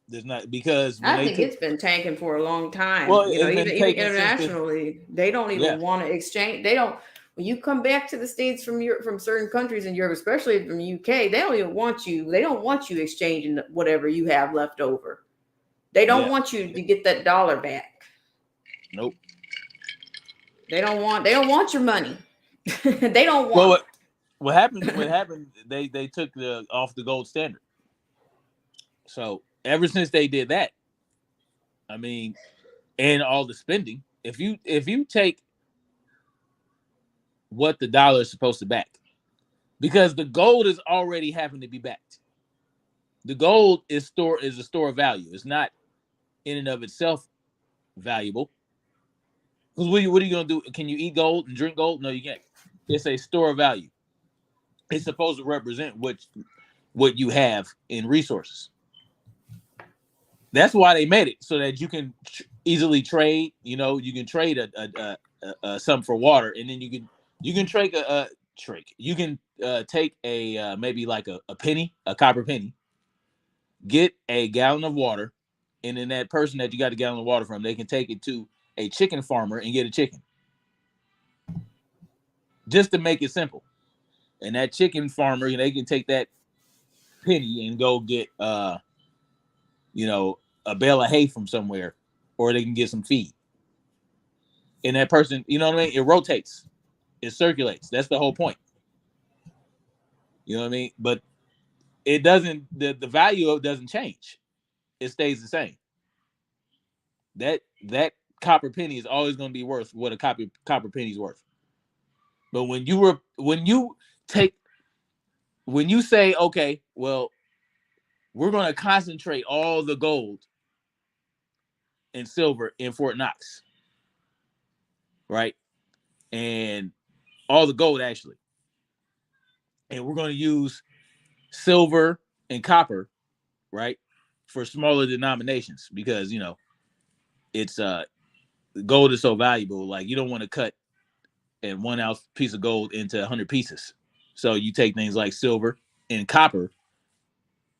There's not, because I think it's been tanking for a long time. Well, even internationally, they don't even want to exchange. They don't. When you come back to the States from Europe, from certain countries in Europe, especially from the UK, they don't even want you. They don't want you exchanging whatever you have left over. They don't want you to get that dollar back. Nope. They don't want your money. They don't want. Well, what happened? They took off the gold standard. So ever since they did that, I mean, and all the spending, if you take what the dollar is supposed to back, because the gold is already having to be backed. The gold is a store of value. It's not in and of itself valuable. Because what are you gonna do? Can you eat gold and drink gold? No, you can't. It's a store of value. It's supposed to represent what you have in resources. That's why they made it, so that you can easily trade. You can trade something for water, and then you can trade you can take a maybe like a penny, a copper penny, get a gallon of water, and then that person that you got a gallon of water from, they can take it to a chicken farmer and get a chicken, just to make it simple. And that chicken farmer, they can take that penny and go get a bale of hay from somewhere, or they can get some feed. And that person, you know what I mean? It rotates, it circulates. That's the whole point. You know what I mean? But it doesn't. The value of it doesn't change. It stays the same. That copper penny is always going to be worth what a copper penny is worth. But when you say, okay, well, we're going to concentrate all the gold and silver in Fort Knox, right? And all the gold, actually. And we're going to use silver and copper, right, for smaller denominations, because, it's gold is so valuable. Like, you don't want to cut a 1 ounce piece of gold into 100 pieces. So you take things like silver and copper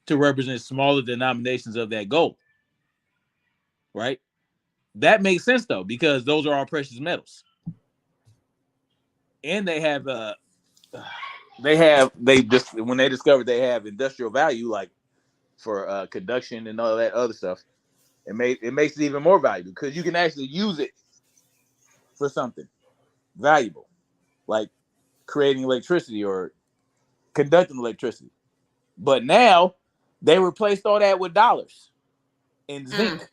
to represent smaller denominations of that gold, right? That makes sense though, because those are all precious metals, and they when they discovered they have industrial value, like for conduction and all that other stuff. It makes it even more valuable, because you can actually use it for something valuable, like creating electricity or conducting electricity. But now they replaced all that with dollars and zinc,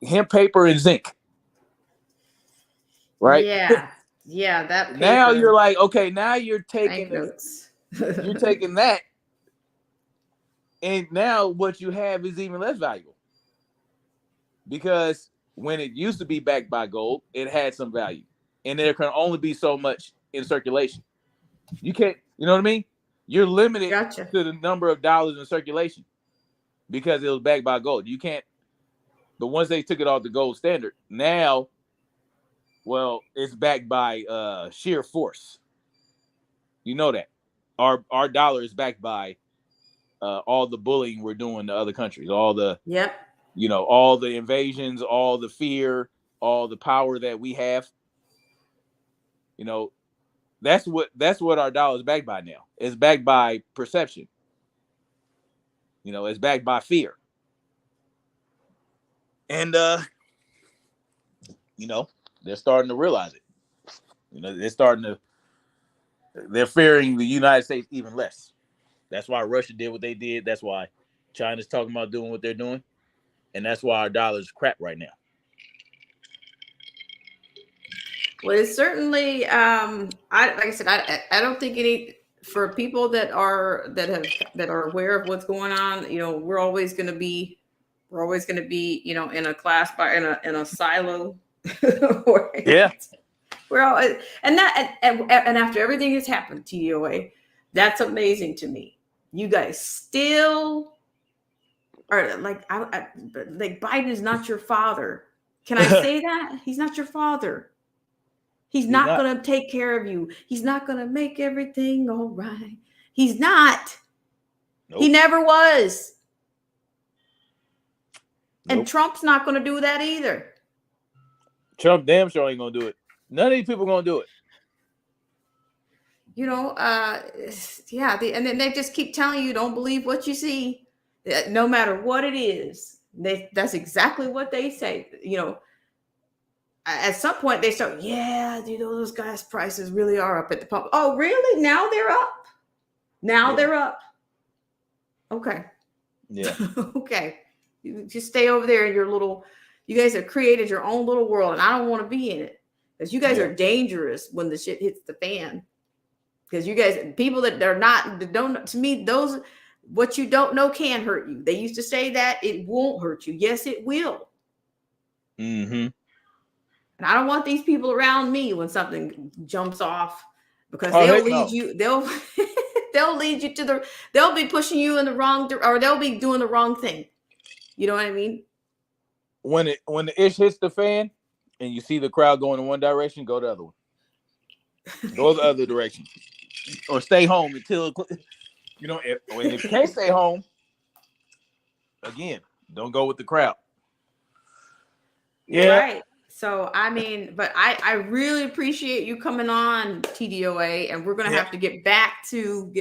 hemp paper and zinc, right? Yeah. That paper. Now you're like, okay, now you're taking that, and now what you have is even less valuable, because when it used to be backed by gold, it had some value, and there can only be so much in circulation. You can't, you know what I mean? You're limited to the number of dollars in circulation because it was backed by gold. You can't. But once they took it off the gold standard, now Well, it's backed by sheer force. You know that. Our dollar is backed by all the bullying we're doing to other countries, all the all the invasions, all the fear, all the power that we have. You know, that's what our dollar is backed by now. It's backed by perception. You know, it's backed by fear. And you know, they're starting to realize it. You know, they're fearing the United States even less. That's why Russia did what they did. That's why China's talking about doing what they're doing. And that's why our dollar's crap right now. Well, it's certainly like I said, I don't think for people that are aware of what's going on, you know, we're always going to be, you know, in a class in a silo. Yeah. We're all and after everything has happened, TDOA, that's amazing to me. You guys still are like Biden is not your father. Can I say that? He's not your father. He's not going to take care of you. He's not going to make everything all right. He's not. Nope. He never was. Nope. And Trump's not going to do that either. Trump damn sure ain't going to do it. None of these people are going to do it. You know, and then they just keep telling you, don't believe what you see, no matter what it is. That's exactly what they say. You know, at some point they start, dude, those gas prices really are up at the pump. Oh, really? Now they're up. They're up. Okay. Yeah. Okay. You just stay over there in your little. You guys have created your own little world, and I don't want to be in it because you guys are dangerous when the shit hits the fan. Because you guys, people that don't, to me, those, what you don't know can hurt you. They used to say that it won't hurt you. Yes, it will. Mm-hmm. And I don't want these people around me when something jumps off because they'll lead you. They'll lead you to they'll be pushing you in the wrong, or they'll be doing the wrong thing. You know what I mean? When the ish hits the fan and you see the crowd going in one direction, go the other one. Go the other direction. Or stay home until, you know, if you can't stay home, again, don't go with the crowd. Yeah. Right. So, I mean, but I really appreciate you coming on, TDOA, and we're going to have to get back to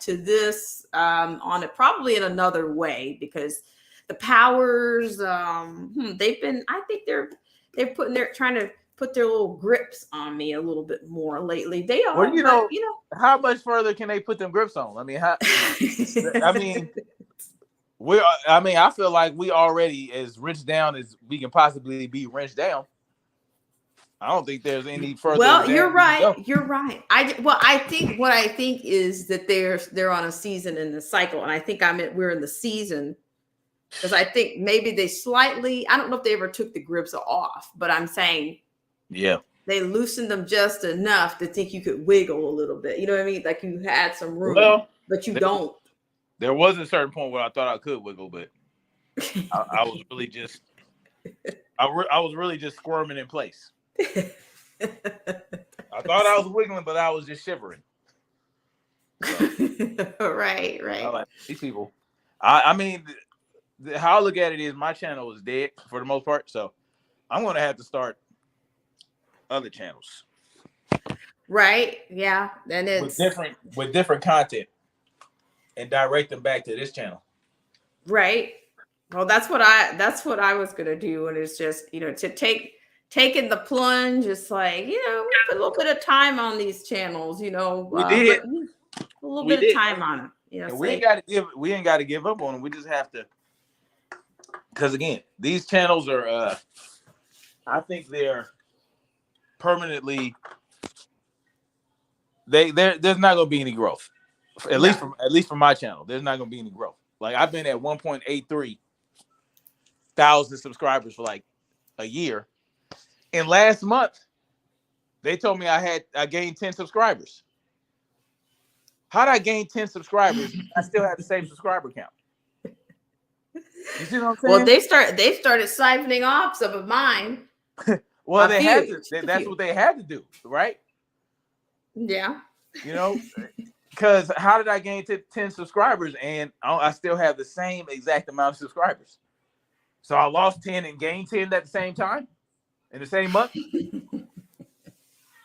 this on it probably in another way because the powers, they're trying to put their little grips on me a little bit more lately. They are. Well, you know, how much further can they put them grips on? I mean, I feel like we already as wrenched down as we can possibly be wrenched down. I don't think there's any further. Well, you're right. You're right. I think is that they're on a season in the cycle, and I think we're in the season because I think maybe they slightly. I don't know if they ever took the grips off, but I'm saying. Yeah. They loosened them just enough to think you could wiggle a little bit. You know what I mean? Like you had some room, but you don't. There was a certain point where I thought I could wiggle, but I was really just, I was really just squirming in place. I thought I was wiggling, but I was just shivering. So, right. I like these people. I mean, how I look at it is my channel is dead for the most part, so I'm going to have to start other channels, right? Yeah, and it's with different content and direct them back to this channel, right? Well, that's what I was gonna do, and it's just to taking the plunge. It's like we put a little bit of time on these channels, we did a little bit of time on them. We ain't got to give up on them. We just have to, because again, these channels are I think they're permanently there's not going to be any growth, at least from my channel. There's not going to be any growth. Like I've been at 1.83 thousand subscribers for like a year, and last month they told me I gained 10 subscribers. How did I gain 10 subscribers? I still have the same subscriber count. You see what I'm saying? Well, they started siphoning off some of mine. Well, A they had few, to. a That's few. what they had to do, right? Yeah. You know, because how did I gain 10 subscribers and I still have the same exact amount of subscribers? So I lost 10 and gained 10 at the same time in the same month.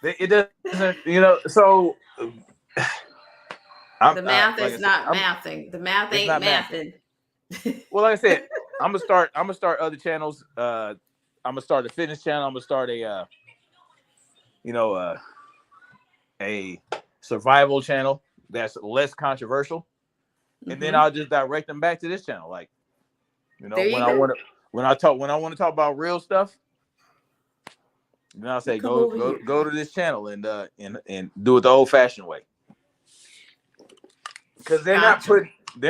It doesn't, you know. So The math like I is said, not mathing. The math it's ain't not mathing. mathing. Well, like I said, I'm gonna start other channels. I'm gonna start a fitness channel. I'm gonna start a a survival channel that's less controversial, and then Mhm. I'll just direct them back to this channel. Like, you know, There you go. when I want to talk about real stuff, then I'll say Come over here. go to this channel and do it the old fashioned way. Because they're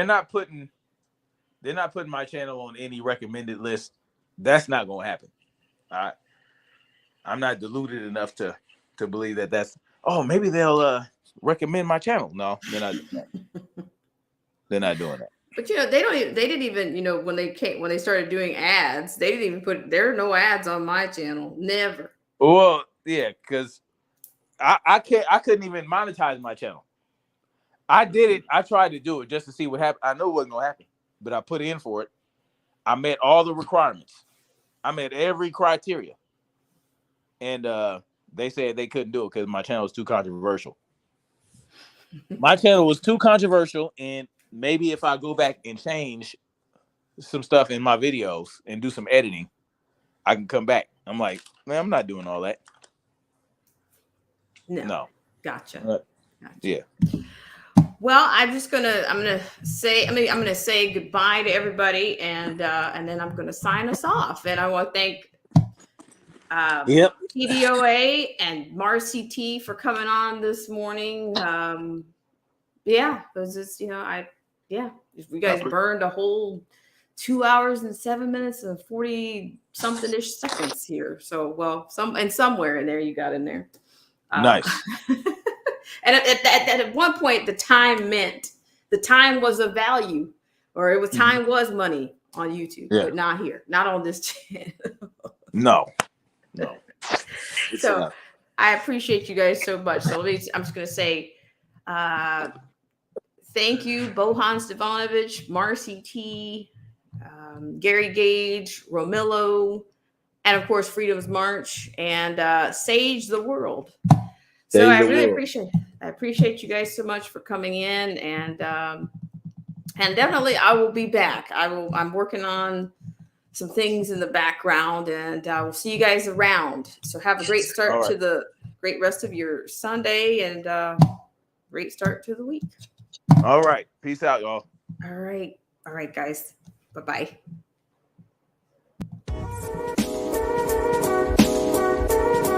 not putting my channel on any recommended list. That's not gonna happen. I'm not deluded enough to believe that's maybe they'll recommend my channel. No, they're not doing that. They're not doing that. But you know, they didn't even, you know, when they started doing ads, they didn't even there are no ads on my channel. Never. Well, yeah, because I couldn't even monetize my channel. I did it. I tried to do it just to see what happened. I know it wasn't gonna happen, but I put in for it. I met all the requirements. I met every criteria. And they said they couldn't do it because my channel was too controversial. My channel was too controversial, and maybe if I go back and change some stuff in my videos and do some editing, I can come back. I'm like, man, I'm not doing all that. No. Gotcha. Yeah. Well, I'm gonna say goodbye to everybody, and then I'm gonna sign us off. And I want to thank TDOA and Marcy T for coming on this morning. Yeah, it was just, you know, we guys burned a whole 2 hours and 7 minutes and 40 something ish seconds here. So, well, somewhere in there you got in there. Nice. And at one point, the time was of value, or it was time was money on YouTube, but not here, not on this channel. No. So I appreciate you guys so much. So I'm just going to say thank you, Bohan Stefanovic, Marcy T, Gary Gage, Romillo, and of course, Freedom's March, and Sage the World. So I really appreciate you guys so much for coming in, and definitely I will be back. I'm working on some things in the background, and we'll see you guys around. So have a great start to the great rest of your Sunday, and great start to the week. All right. Peace out, y'all. All right, guys. Bye-bye.